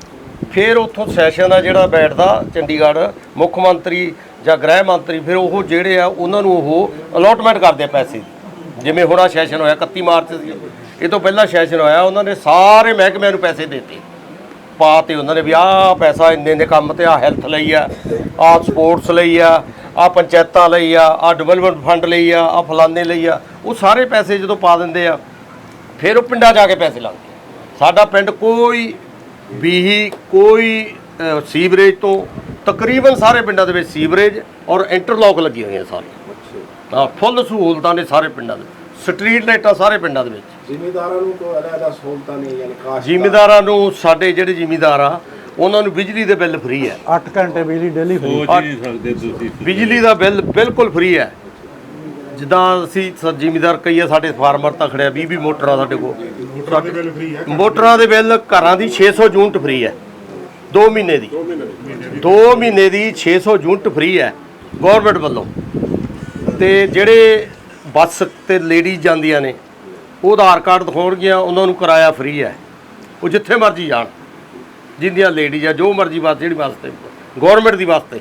D: ਫਿਰ ਉੱਥੋਂ ਸੈਸ਼ਨ ਆ ਜਿਹੜਾ ਬੈਠਦਾ ਚੰਡੀਗੜ੍ਹ, ਮੁੱਖ ਮੰਤਰੀ ਜਾਂ ਗ੍ਰਹਿ ਮੰਤਰੀ, ਫਿਰ ਉਹ ਜਿਹੜੇ ਆ ਉਹਨਾਂ ਨੂੰ ਉਹ ਅਲੋਟਮੈਂਟ ਕਰਦੇ ਆ ਪੈਸੇ ਦੀ। ਜਿਵੇਂ ਹੁਣ ਆ ਸੈਸ਼ਨ ਹੋਇਆ 31 ਮਾਰਚ ਸੀ, ਇਹ ਤੋਂ ਪਹਿਲਾਂ ਸੈਸ਼ਨ ਹੋਇਆ, ਉਹਨਾਂ ਨੇ ਸਾਰੇ ਮਹਿਕਮਿਆਂ ਨੂੰ ਪੈਸੇ ਦਿੱਤੇ, ਪਾ ਤੇ ਉਹਨਾਂ ਨੇ ਵੀ ਆਹ ਪੈਸਾ ਇੰਨੇ ਕੰਮ ਤੇ, ਆਹ ਹੈਲਥ ਲਈ ਆ, ਆਹ ਸਪੋਰਟਸ ਲਈ ਆ, ਆਹ ਪੰਚਾਇਤਾਂ ਲਈ ਆ, ਆਹ ਡਿਵੈਲਪਮੈਂਟ ਫੰਡ ਲਈ ਆ, ਆਹ ਫਲਾਣੇ ਲਈ ਆ। ਉਹ ਸਾਰੇ ਪੈਸੇ ਜਦੋਂ ਪਾ ਦਿੰਦੇ ਆ, ਫਿਰ ਉਹ ਪਿੰਡਾਂ ਜਾ ਕੇ ਪੈਸੇ ਲਾਉਂਦੇ। ਸਾਡਾ ਪਿੰਡ ਕੋਈ ਵੀ ਕੋਈ ਸੀਵਰੇਜ ਤੋਂ, ਤਕਰੀਬਨ ਸਾਰੇ ਪਿੰਡਾਂ ਦੇ ਵਿੱਚ ਸੀਵਰੇਜ ਔਰ ਇੰਟਰਲੌਕ ਲੱਗੀ ਹੋਈਆਂ ਸਾਰੀਆਂ। ਹਾਂ, ਫੁੱਲ ਸਹੂਲਤਾਂ ਨੇ ਸਾਰੇ ਪਿੰਡਾਂ ਦੇ, ਸਟਰੀਟ ਲਾਈਟਾਂ ਸਾਰੇ ਪਿੰਡਾਂ ਦੇ ਵਿੱਚ।
H: ਜ਼ਿਮੀਂਦਾਰਾਂ ਨੂੰ ਕੋਈ ਅਲੱਗ ਸਹੂਲਤਾਂ ਨਹੀਂ, ਯਾਨੀ ਕਾਸ਼
D: ਜ਼ਿਮੀਂਦਾਰਾਂ ਨੂੰ, ਸਾਡੇ ਜਿਹੜੇ ਜ਼ਿਮੀਂਦਾਰ ਆ ਉਹਨਾਂ ਨੂੰ ਬਿਜਲੀ ਦੇ ਬਿੱਲ ਫ੍ਰੀ ਹੈ।
B: 8 ਘੰਟੇ ਬਿਜਲੀ ਡੇਲੀ ਫ੍ਰੀ,
D: ਬਿਜਲੀ ਦਾ ਬਿੱਲ ਬਿਲਕੁਲ ਫ੍ਰੀ ਹੈ। ਜਿੱਦਾਂ ਅਸੀਂ ਜ਼ਿਮੀਂਦਾਰ ਕਈ ਆ, ਸਾਡੇ ਫਾਰਮਰ ਤਾਂ ਖੜਿਆ 20 ਮੋਟਰਾਂ ਸਾਡੇ ਕੋਲ, ਮੋਟਰਾਂ ਦੇ ਬਿੱਲ ਘਰਾਂ ਦੀ 600 ਯੂਨਿਟ ਫ੍ਰੀ ਹੈ 2 ਮਹੀਨੇ ਦੀ, 2 ਮਹੀਨੇ ਦੀ 600 ਯੂਨਿਟ ਫ੍ਰੀ ਹੈ ਗੌਰਮੈਂਟ ਵੱਲੋਂ। ਤੇ ਜਿਹੜੇ ਬੱਸ ਤੇ ਲੇਡੀਜ਼ ਜਾਂਦੀਆਂ ਨੇ, ਉਹ ਆਧਾਰ ਕਾਰਡ ਦਿਖਾਉਣਗੀਆਂ, ਉਹਨਾਂ ਨੂੰ ਕਿਰਾਇਆ ਫ੍ਰੀ ਹੈ, ਉਹ ਜਿੱਥੇ ਮਰਜ਼ੀ ਜਾਣ, ਜਿੰਦੀਆਂ ਲੇਡੀਜ਼ ਆ, ਜੋ ਮਰਜ਼ੀ ਬੱਸ, ਜਿਹੜੀ ਬੱਸ ਤੇ ਗੌਰਮੈਂਟ ਦੀ ਬੱਸ ਤੇ।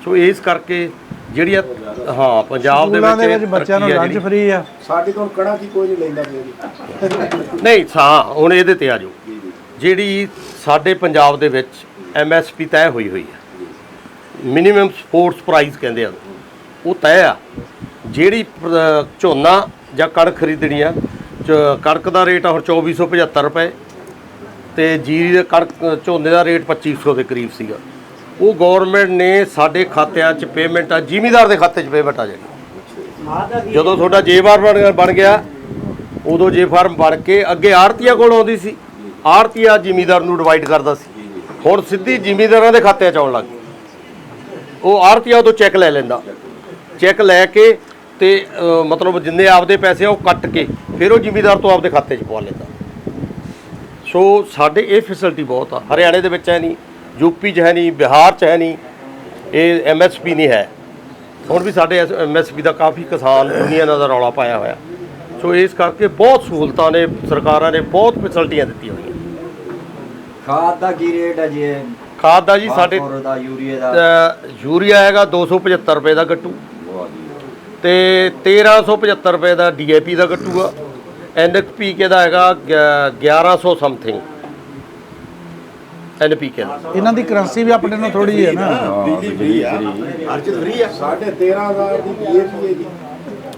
D: ਸੋ ਇਸ ਕਰਕੇ ਜਿਹੜੀਆਂ ਹਾਂ ਪੰਜਾਬ ਦੇ ਵਿੱਚ
B: ਬੱਚਿਆਂ ਨੂੰ ਲੰਚ ਫ੍ਰੀ ਆ।
H: ਸਾਡੇ ਕੋਲ ਕੜਾ ਕੀ ਕੋਈ ਨਹੀਂ ਲੈਂਦਾ ਪਿਆ
D: ਨਹੀਂ ਸਾਂ, ਹੁਣ ਇਹਦੇ ਤੇ ਆ ਜਾਓ। ਜਿਹੜੀ ਸਾਡੇ ਪੰਜਾਬ ਦੇ ਵਿੱਚ ਐਮਐਸਪੀ ਤੈਅ ਹੋਈ ਹੈ, ਮਿਨੀਮਮ ਸਪੋਰਟਸ ਪ੍ਰਾਈਸ ਕਹਿੰਦੇ ਆ, ਉਹ ਤੈਅ ਆ। ਜਿਹੜੀ ਝੋਨਾ ਜਾਂ ਕਣਕ ਖਰੀਦਣੀ ਆ, ਕਣਕ ਦਾ ਰੇਟ ਆ ਹੁਣ 2475 ਰੁਪਏ, ਤੇ ਜੀਰੀ ਦੇ ਕਣਕ ਝੋਨੇ ਦਾ ਰੇਟ 2500 ਦੇ ਕਰੀਬ ਸੀਗਾ। ਉਹ ਗੌਰਮੈਂਟ ਨੇ ਸਾਡੇ ਖਾਤਿਆਂ 'ਚ ਪੇਮੈਂਟ ਆ, ਜ਼ਿਮੀਂਦਾਰ ਦੇ ਖਾਤੇ 'ਚ ਪੇਮੈਂਟ ਆ ਜਾਣੀ। ਜਦੋਂ ਤੁਹਾਡਾ ਜੇ ਫਾਰਮ ਬਣ ਗਿਆ, ਉਦੋਂ ਜੇ ਫਾਰਮ ਬਣ ਕੇ ਅੱਗੇ ਆੜਤੀਆਂ ਕੋਲ ਆਉਂਦੀ ਸੀ, ਆੜਤੀਆ ਜ਼ਿਮੀਂਦਾਰ ਨੂੰ ਡਿਵਾਈਡ ਕਰਦਾ ਸੀ, ਹੁਣ ਸਿੱਧੀ ਜ਼ਿਮੀਂਦਾਰਾਂ ਦੇ ਖਾਤਿਆਂ 'ਚ ਆਉਣ ਲੱਗ ਗਈ। ਉਹ ਆੜਤੀਆ ਉਦੋਂ ਚੈੱਕ ਲੈ ਲੈਂਦਾ, ਚੈੱਕ ਲੈ ਕੇ ਤੇ ਮਤਲਬ ਜਿੰਨੇ ਆਪਦੇ ਪੈਸੇ ਆ ਉਹ ਕੱਟ ਕੇ ਫਿਰ ਉਹ ਜ਼ਿਮੀਂਦਾਰ ਤੋਂ ਆਪਦੇ ਖਾਤੇ 'ਚ ਪਵਾ ਲੈਂਦਾ। ਸੋ ਸਾਡੇ ਇਹ ਫੈਸਿਲਿਟੀ ਬਹੁਤ ਆ। ਹਰਿਆਣੇ ਦੇ ਵਿੱਚ ਹੈ ਨਹੀਂ, ਯੂਪੀ 'ਚ ਹੈ ਨਹੀਂ, ਬਿਹਾਰ 'ਚ ਹੈ ਨਹੀਂ, ਇਹ ਐਮਐਸਪੀ ਨਹੀਂ ਹੈ। ਹੁਣ ਵੀ ਸਾਡੇ ਐਮਐਸਪੀ ਦਾ ਕਾਫੀ ਕਿਸਾਨ ਯੂਨੀਅਨਾਂ ਦਾ ਰੌਲਾ ਪਾਇਆ ਹੋਇਆ। ਸੋ ਇਸ ਕਰਕੇ ਬਹੁਤ ਸਹੂਲਤਾਂ ਨੇ, ਸਰਕਾਰਾਂ ਨੇ ਬਹੁਤ ਫੈਸਿਲਿਟੀਆਂ ਦਿੱਤੀਆਂ ਹੋਈਆਂ।
G: ਖਾਦ ਦਾ ਕੀ ਰੇਟ ਹੈ ਜੀ?
D: ਖਾਦ ਦਾ ਜੀ ਸਾਡੇ ਯੂਰੀਆ ਹੈਗਾ 275 ਰੁਪਏ ਦਾ ਗੱਟੂ, ਤੇ 1375 ਰੁਪਏ ਦਾ ਡੀਏਪੀ ਦਾ ਗੱਟੂ ਆ। NPK ਦਾ ਹੈਗਾ 1100 ਸਮਥਿੰਗ NPK ਦਾ।
B: ਇਹਨਾਂ ਦੀ ਕਰੰਸੀ ਵੀ ਆਪਣੇ ਨਾਲ ਥੋੜੀ ਹੈ ਨਾ।
H: ਸਾਡੇ 13000 ਦੀ DAP ਹੈ ਜੀ,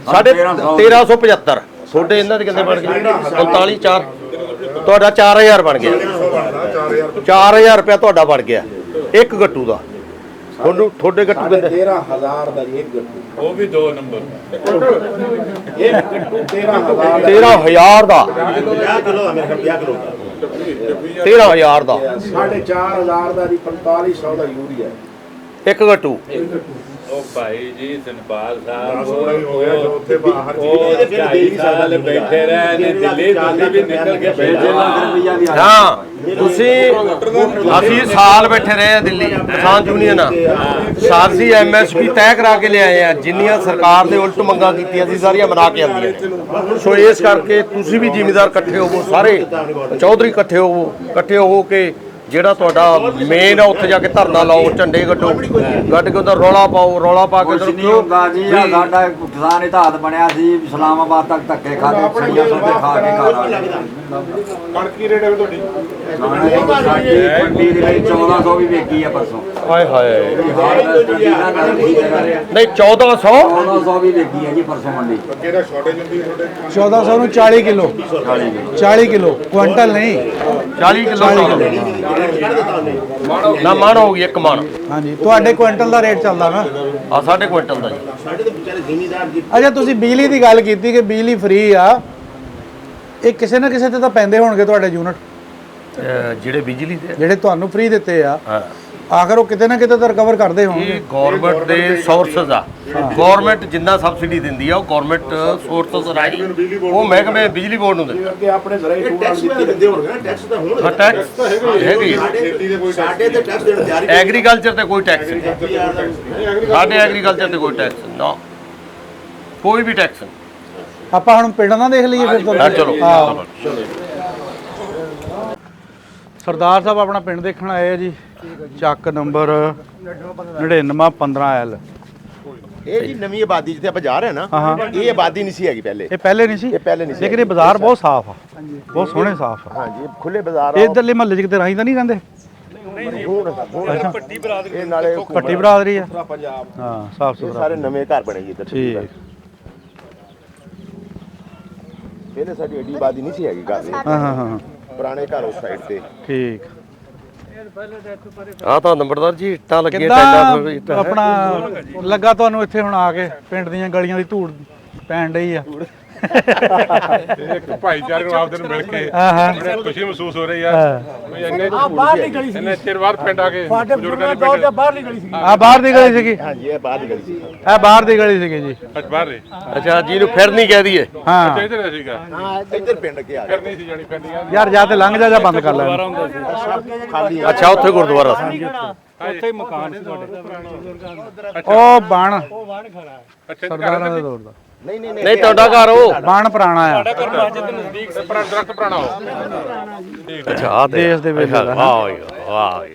D: ਸਾਡੇ 1375। ਤੁਹਾਡੇ ਇਹਨਾਂ ਦੇ ਕਿੰਨੇ ਬਣ ਗਏ? 45 4, ਤੁਹਾਡਾ 4000 ਬਣ ਗਿਆ। 4000 ਰੁਪਇਆ ਤੁਹਾਡਾ ਬਣ ਗਿਆ ਇੱਕ ਗੱਟੂ ਦਾ। ਤੁਹਾਨੂੰ ਤੁਹਾਡੇ ਗੱਟੂ ਕਿੰਨੇ?
H: 13000 ਦਾ ਜੀ ਇੱਕ ਗੱਟੂ,
F: ਉਹ ਵੀ 2 ਨੰਬਰ
H: ਇੱਕ ਗੱਟੂ 13000
D: 13000 ਦਾ,
H: 50 ਕਿਲੋ ਦਾ, ਮੇਰੇ 50 ਕਿਲੋ ਦਾ
D: 13000 ਦਾ।
H: 4500 ਦਾ ਜੀ 4500 ਦਾ ਯੂਰੀਆ
D: ਇੱਕ ਗੱਟੂ
J: ਉਹ ਭਾਈ ਜੀ ਧਨਪਾਲ ਸਾਹਿਬ
E: ਸੋਣਾ ਹੀ ਹੋ ਗਿਆ ਜੋ ਉੱਥੇ ਬਾਹਰ
J: ਉਹ 2.5 ਸਾਲ ਬੈਠੇ ਰਹੇ ਨੇ ਦਿੱਲੀ ਤੁਸੀਂ ਵੀ ਨਿਕਲ ਕੇ ਭੇਜੇ ਨਾ
D: ਹਾਂ ਤੁਸੀਂ ਅਸੀਂ ਸਾਲ ਬੈਠੇ ਰਹੇ ਆ ਦਿੱਲੀ ਕਿਸਾਨ ਯੂਨੀਅਨ ਸਾਰਸੀ ਐਮਐਸਪੀ ਤੈਅ ਕਰਾ ਕੇ ਲਿਆਏ ਆ ਜਿੰਨੀਆਂ ਸਰਕਾਰ ਦੇ ਉਲਟ ਮੰਗਾਂ ਕੀਤੀਆਂ ਸੀ ਸਾਰੀਆਂ ਬਣਾ ਕੇ ਆਉਂਦੀਆਂ ਨੇ ਸੋ ਇਸ ਕਰਕੇ ਤੁਸੀਂ ਵੀ ਜ਼ਿਮੀਂਦਾਰ ਇਕੱਠੇ ਹੋਵੋ ਸਾਰੇ ਚੌਧਰੀ ਇਕੱਠੇ ਹੋ ਕੇ ਜਿਹੜਾ ਤੁਹਾਡਾ ਮੇਨ ਆ ਉੱਥੇ ਜਾ ਕੇ ਧਰਨਾ ਲਾਓ ਝੰਡੇ ਗੱਡੋ ਗੱਡ ਕੇ ਉਹਦਾ ਰੌਲਾ ਪਾਓ ਰੌਲਾ ਪਾ ਕੇ ਉਧਰ ਕਿਉਂ
G: ਸਾਡਾ ਕਿਸਾਨ ਇਤਿਹਾਸ ਬਣਿਆ ਸੀ ਇਸਲਾਮਾਬਾਦ ਤੱਕ ਧੱਕੇ ਖਾਦੇ ਸਈਆਂ ਸੌਦੇ ਖਾ ਕੇ ਘਰ
E: ਕਣਕ ਕੀ ਰੇਟ ਹੈ ਤੁਹਾਡੀ
G: ਸਾਡੀ ਮੰਡੀ ਦੇ ਵਿੱਚ 1400 ਵੀ ਵੇਚੀ ਆ ਪਰਸੋਂ
D: ਹਾਏ ਹਾਏ ਨਹੀਂ
G: 1400 ਵੀ ਵੇਚੀ ਹੈ ਜੀ ਪਰਸੋਂ ਮੰਡੀ
E: ਅੱਗੇ ਦਾ ਸ਼ਾਰਟੇਜ ਹੁੰਦੀ ਤੁਹਾਡੇ
F: 1400 ਨੂੰ 40 ਕਿਲੋ 40 ਕਿਲੋ ਕੁਇੰਟਲ ਨਹੀਂ
D: 40 ਕਿਲੋ ਨਾ ਮਣ ਹੋ ਗਈ ਇੱਕ ਮਣ
F: ਹਾਂਜੀ ਤੁਹਾਡੇ ਕੁਇੰਟਲ ਦਾ ਰੇਟ ਚੱਲਦਾ ਨਾ
D: ਆ 1.5 ਕੁਇੰਟਲ ਦਾ ਜੀ
F: ਅੱਛਾ ਤੁਸੀਂ ਬਿਜਲੀ ਦੀ ਗੱਲ ਕੀਤੀ ਕਿ ਬਿਜਲੀ ਫ੍ਰੀ ਆ ਇਹ ਕਿਸੇ ਨਾ ਕਿਸੇ ਤੇ ਤਾਂ ਪੈਂਦੇ ਹੋਣਗੇ ਤੁਹਾਡੇ ਯੂਨਿਟ
D: ਜਿਹੜੇ ਬਿਜਲੀ ਦੇ
F: ਜਿਹੜੇ ਤੁਹਾਨੂੰ ਫ੍ਰੀ ਦਿੱਤੇ ਆ
D: ਹਾਂ
F: ਆਖਰ ਉਹ ਕਿਤੇ ਨਾ ਕਿਤੇ ਤਾਂ ਰਿਕਵਰ ਕਰਦੇ ਹੋਣਗੇ
D: ਇਹ ਗਵਰਨਮੈਂਟ ਦੇ ਸੋਰਸਸ ਆ ਗਵਰਨਮੈਂਟ ਜਿੰਨਾ ਸਬਸਿਡੀ ਦਿੰਦੀ ਆ ਉਹ ਗਵਰਨਮੈਂਟ ਸੋਰਸਸ ਰਾਹੀਂ ਉਹ ਮਹਿਕਮੇ ਬਿਜਲੀ ਬੋਰਡ ਨੂੰ ਦਿੰਦਾ
H: ਅੱਗੇ ਆਪਣੇ ਜ਼ਰਾ ਟੈਕਸ ਵੀ ਦਿੰਦੇ ਹੋਣਗੇ ਨਾ ਟੈਕਸ ਤਾਂ ਹੁਣ
D: ਹਾਂ ਟੈਕਸ ਹੈਗੀ
H: ਸਾਡੇ ਤੇ ਟੈਕਸ ਦੇਣ ਤਿਆਰੀ
D: ਐਗਰੀਕਲਚਰ ਤੇ ਕੋਈ ਟੈਕਸ ਨਹੀਂ ਸਾਡੇ ਐਗਰੀਕਲਚਰ ਤੇ ਕੋਈ ਟੈਕਸ ਨਾ ਕੋਈ ਵੀ ਟੈਕਸ ਨਹੀਂ
F: ਆਪਾਂ ਹੁਣ ਪਿੰਡ ਨਾ ਦੇਖ ਲਈਏ ਫਿਰ
D: ਹਾਂ ਚਲੋ
F: ਸਰਦਾਰ ਸਾਹਿਬ ਆਪਣਾ ਪਿੰਡ ਦੇਖਣ ਆਏ ਆ ਜੀ ਚੱਕ ਨੰਬਰ 9915L
H: ਇਹ ਜੀ ਨਵੀਂ ਆਬਾਦੀ ਜਿੱਥੇ ਆਪਾਂ ਜਾ ਰਹੇ ਨਾ ਇਹ ਆਬਾਦੀ ਨਹੀਂ ਸੀ ਹੈਗੀ ਪਹਿਲੇ
F: ਇਹ ਪਹਿਲੇ ਨਹੀਂ ਸੀ ਲੇਕਿਨ ਇਹ ਬਾਜ਼ਾਰ ਬਹੁਤ ਸਾਫ਼ ਆ ਬਹੁਤ ਸੋਹਣੇ ਸਾਫ਼ ਆ
H: ਹਾਂਜੀ ਖੁੱਲੇ ਬਾਜ਼ਾਰ
F: ਇਹ ਇਧਰਲੇ ਮਹੱਲੇ 'ਚ ਕਿਤੇ ਰਾਹੀਂ ਤਾਂ ਨਹੀਂ ਰਹਿੰਦੇ
H: ਇਹ ਨਾਲੇ
F: ਭੱਟੀ ਬਰਾਦਰੀ ਆ
H: ਪੰਜਾਬ
F: ਹਾਂ ਸਾਫ਼ ਸੁਥਰਾ
H: ਸਾਰੇ ਨਵੇਂ ਘਰ ਬਣੇ ਜੀ ਇੱਧਰ
F: ਠੀਕ
H: ਪਹਿਲੇ ਸਾਡੀ ਏਡੀ ਆਬਾਦੀ ਨਹੀਂ ਸੀ ਹੈਗੀ ਘਰ ਦੇ
F: ਹਾਂ
H: ਪੁਰਾਣੇ ਘਰ ਉਸ ਸਾਈਡ ਤੇ
F: ਠੀਕ
D: ਆ ਤਾਂ ਨੰਬਰਦਾਰ ਜੀ ਇੱਟਾਂ ਲੱਗੀਆਂ
F: ਕਿੱਦਾਂ ਆਪਣਾ ਲੱਗਾ ਤੁਹਾਨੂੰ ਇੱਥੇ ਹੁਣ ਆ ਕੇ ਪਿੰਡ ਦੀਆਂ ਗਲੀਆਂ ਦੀ ਧੂੜ ਪੈਣ ਡਈ ਆ
E: ਇੱਕ ਭਾਈਚਾਰੇ ਨੂੰ ਆਪਦੇ ਨੂੰ ਮਿਲ ਕੇ ਬੜੀ ਖੁਸ਼ੀ ਮਹਿਸੂਸ ਹੋ ਰਹੀ ਆ ਵੀ ਇੰਨੇ ਚਿਰ ਬਾਅਦ ਪਿੰਡ ਆ ਕੇ ਬਜ਼ੁਰਗਾਂ ਦੇ ਪਿੰਡ
F: ਬਾਹਰ ਦੀ ਗਲੀ ਸੀਗੀ ਆ ਬਾਹਰ ਦੀ ਗਲੀ ਸੀਗੀ
H: ਹਾਂਜੀ ਇਹ ਬਾਹਰ ਦੀ ਗਲੀ ਸੀ
F: ਇਹ ਬਾਹਰ ਦੀ ਗਲੀ ਸੀਗੀ ਜੀ
E: ਬਾਹਰ ਰਹੇ
D: ਅੱਛਾ ਜੀ ਨੂੰ ਫਿਰ ਨਹੀਂ ਕਹਿ ਦਈਏ
F: ਹਾਂ
E: ਇੱਧਰ ਸੀਗਾ
H: ਇੱਧਰ ਪਿੰਡ ਕੇ ਆ
E: ਫਿਰ ਨਹੀਂ ਸੀ ਜਾਣੀ ਪਿੰਡੀਆਂ
F: ਯਾਰ ਜਾ ਤੇ ਲੰਘ ਜਾ ਜਾਂ ਬੰਦ ਕਰ ਲੈ
H: ਖਾਲੀ
D: ਅੱਛਾ ਉੱਥੇ ਗੁਰਦੁਆਰਾ ਸੀ
E: ਉੱਥੇ ਹੀ ਮਕਾਨ ਸੀ ਤੁਹਾਡੇ
F: ਉਹ ਬਣ
E: ਅੱਛਾ
F: ਸਰਦਾਰਾਂ ਦੇ ਦੌਰ ਦਾ
D: ਨਹੀਂ ਤੁਹਾਡਾ ਘਰ ਉਹ
F: ਬਣ ਪੁਰਾਣਾ ਆ
E: ਪੁਰਾਣਾ ਦਰਖਤ ਪੁਰਾਣਾ ਹੋ
D: ਅੱਛਾ ਆ
F: ਦੇਸ਼ ਦੇ ਵੇਲੇ ਦਾ
D: ਵਾਹ ਵਾਹ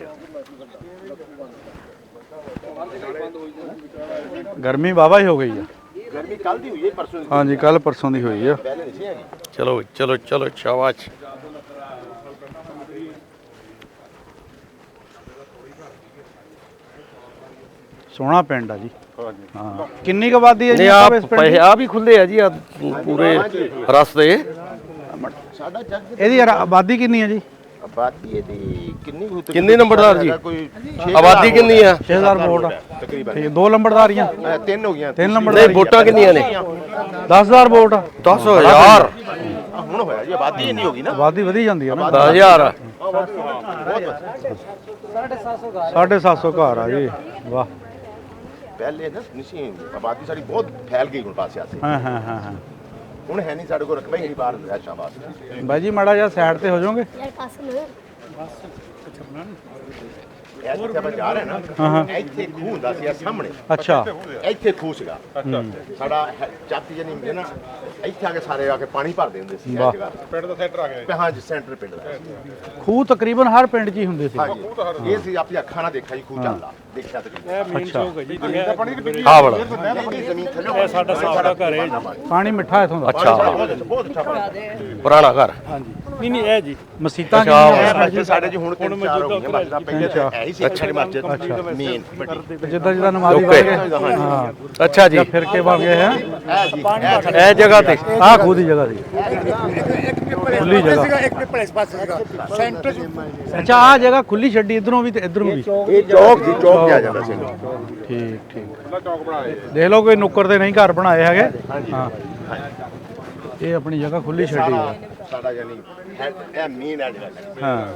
F: ਗਰਮੀ ਵਾਹਵਾ ਹੀ ਹੋ ਗਈ ਆ
H: ਗਰਮੀ ਕੱਲ ਦੀ ਹੋਈ ਹੈ ਪਰਸੋਂ ਦੀ
F: ਹਾਂਜੀ ਕੱਲ ਪਰਸੋਂ ਦੀ ਹੋਈ ਆ
H: ਪਹਿਲੇ ਨਹੀਂ ਸੀ ਹੈਗੀ
D: ਚਲੋ ਚਲੋ ਚਲੋ ਸ਼ਾਬਾਸ਼
F: ਸੋਹਣਾ ਪਿੰਡ ਆ ਜੀ ਹਾਂ ਕਿੰਨੀ ਕੁ ਆਬਾਦੀ ਹੈ ਜੀ
D: ਨੇ ਆ
F: ਇਸ ਪਿੰਡ ਦੀ?
D: ਆ ਵੀ ਖੁੱਲੇ ਆ ਜੀ ਆ ਪੂਰੇ ਰਸਤੇ
H: ਸਾਡਾ ਜੱਗ
F: ਇਹਦੀ ਆਬਾਦੀ ਕਿੰਨੀ ਹੈ ਜੀ
H: ਆਬਾਦੀ ਇਹਦੀ
D: ਕਿੰਨੀ ਨੰਬਰਦਾਰ ਜੀ
H: ਕੋਈ
D: ਆਬਾਦੀ ਕਿੰਨੀ ਆ
F: 6000 ਵੋਟ
H: ਤਕਰੀਬਨ
F: ਠੀਕ ਦੋ ਲੰਬੜਦਾਰੀਆਂ
H: ਤਿੰਨ ਹੋ ਗਈਆਂ
F: ਤਿੰਨ
D: ਨਹੀਂ
F: ਲੰਬੜਦਾਰੀ
D: ਵੋਟਾਂ ਕਿੰਨੀਆਂ ਨੇ
F: 10000 ਵੋਟ
D: 10000
H: ਹੁਣ ਹੋਇਆ ਜੀ ਆਬਾਦੀ ਇੰਨੀ ਹੋ ਗਈ ਨਾ
F: ਆਬਾਦੀ ਵਧੀ ਜਾਂਦੀ ਹੈ ਨਾ
D: 10000
F: 750 ਘਰ ਆ ਜੀ ਵਾਹ
H: ਪਹਿਲੇ ਨਾ ਨਿਸ਼ੀ ਆਬਾਦੀ ਸਾਡੀ ਬਹੁਤ ਫੈਲ ਗਈ ਹੁਣ ਪਾਸੇ ਆਸੇ
F: ਹਾਂ ਹਾਂ ਹਾਂ ਹਾਂ
H: ਹੁਣ ਹੈ ਨਹੀਂ ਸਾਡੇ ਕੋਲ ਰਕਬਾ ਹੀ ਨਹੀਂ ਬਾਹਰ ਰਹਿਸ਼ਾਂ ਵਾਸਤੇ
F: ਬਾਈ ਜੀ ਮਾੜਾ ਜਿਹਾ ਸਾਈਡ ਤੇ ਹੋ ਜਾਓਗੇ
H: ਇਹ ਜਿੱਥੇ ਆਪਾਂ ਜਾ ਰਹੇ ਨਾ ਇੱਥੇ ਖੂਹ ਹੁੰਦਾ ਸੀ ਇਹ ਸਾਹਮਣੇ
F: ਅੱਛਾ
H: ਇੱਥੇ ਖੂਹ ਸੀਗਾ ਸਾਡਾ ਚਾਤੀ ਜਨੀ ਹੁੰਦੇ ਨਾ ਇੱਥੇ ਆ ਕੇ ਸਾਰੇ ਆ ਕੇ ਪਾਣੀ ਭਰਦੇ ਹੁੰਦੇ ਸੀ ਇਹ ਜਗ੍ਹਾ
E: ਪਿੰਡ ਦਾ ਸੈਂਟਰ ਆ ਗਿਆ
H: ਹਾਂਜੀ ਸੈਂਟਰ ਪਿੰਡ ਦਾ
F: ਖੂਹ ਤਕਰੀਬਨ ਹਰ ਪਿੰਡ 'ਚ ਹੀ ਹੁੰਦੇ ਸੀ
H: ਹਾਂਜੀ ਇਹ ਸੀ ਆਪਣੀ ਅੱਖਾਂ ਨਾਲ ਦੇਖਿਆ ਜੀ ਖੂਹ ਚੱਲਦਾ ਦੇਖਿਆ ਤਕਰੀਬਨ
F: ਅੱਛਾ
D: ਆ ਵਾਲਾ
H: ਜ਼ਮੀਨ ਥੱਲੇ ਸਾਡਾ ਸਾਫਾ ਘਰ ਹੈ
F: ਪਾਣੀ ਮਿੱਠਾ ਇਥੋਂ ਦਾ
D: ਅੱਛਾ
H: ਬਹੁਤ ਅੱਛਾ ਪਾਣੀ
D: ਪੁਰਾਣਾ ਘਰ
F: ਨਹੀਂ ਨਹੀਂ ਇਹ ਜੀ ਮਸੀਤਾਂ
H: ਮਸਜਿਦ ਸਾਡੇ ਜੀ ਹੁਣ 3-4 ਹੋ ਗਈਆਂ ਮਸਜਿਦਾਂ ਪਹਿਲੇ ਤਾਂ ਹੈ ਹੀ ਸੀ ਅੱਛੀ ਮਸਜਿਦ ਮੇਨ ਵੱਡੀ
F: ਜਿੱਦਾਂ ਜਿੱਦਾਂ ਨਮਾਜ਼ੀ ਬਣ ਗਏ ਹਾਂ
D: ਅੱਛਾ ਜੀ
F: ਫਿਰ ਕੇ ਬਣ ਗਏ ਹੈ
H: ਇਹ ਜੀ
D: ਇਹ ਜਗ੍ਹਾ ਤੇ
F: ਆਹ ਖੂਹ ਦੀ ਜਗ੍ਹਾ ਸੀ ਖੁੱਲੀ ਜਗ੍ਹਾ ਅੱਛਾ ਆਹ ਜਗ੍ਹਾ ਖੁੱਲੀ ਛੱਡੀ ਇਧਰੋਂ ਵੀ ਤੇ ਇਧਰੋਂ ਵੀ
H: ਇਹ ਚੌਕ ਜੀ ਚੌਕ ਕਿਹਾ ਜਾਂਦਾ ਸੀ
F: ਠੀਕ ਠੀਕ
E: ਚੌਕ ਬਣਾਏ
F: ਦੇਖ ਲਓ ਕੋਈ ਨੁੱਕਰ ਤੇ ਨਹੀਂ ਘਰ ਬਣਾਏ ਹੈਗੇ ਹਾਂ ਇਹ ਆਪਣੀ ਜਗ੍ਹਾ ਖੁੱਲੀ ਛੱਡੀ ਹੈ
H: ਸਾਡਾ ਯਾਨੀ ਇਹ ਮੇਨ ਹੈ ਜਿਹੜਾ
F: ਹਾਂ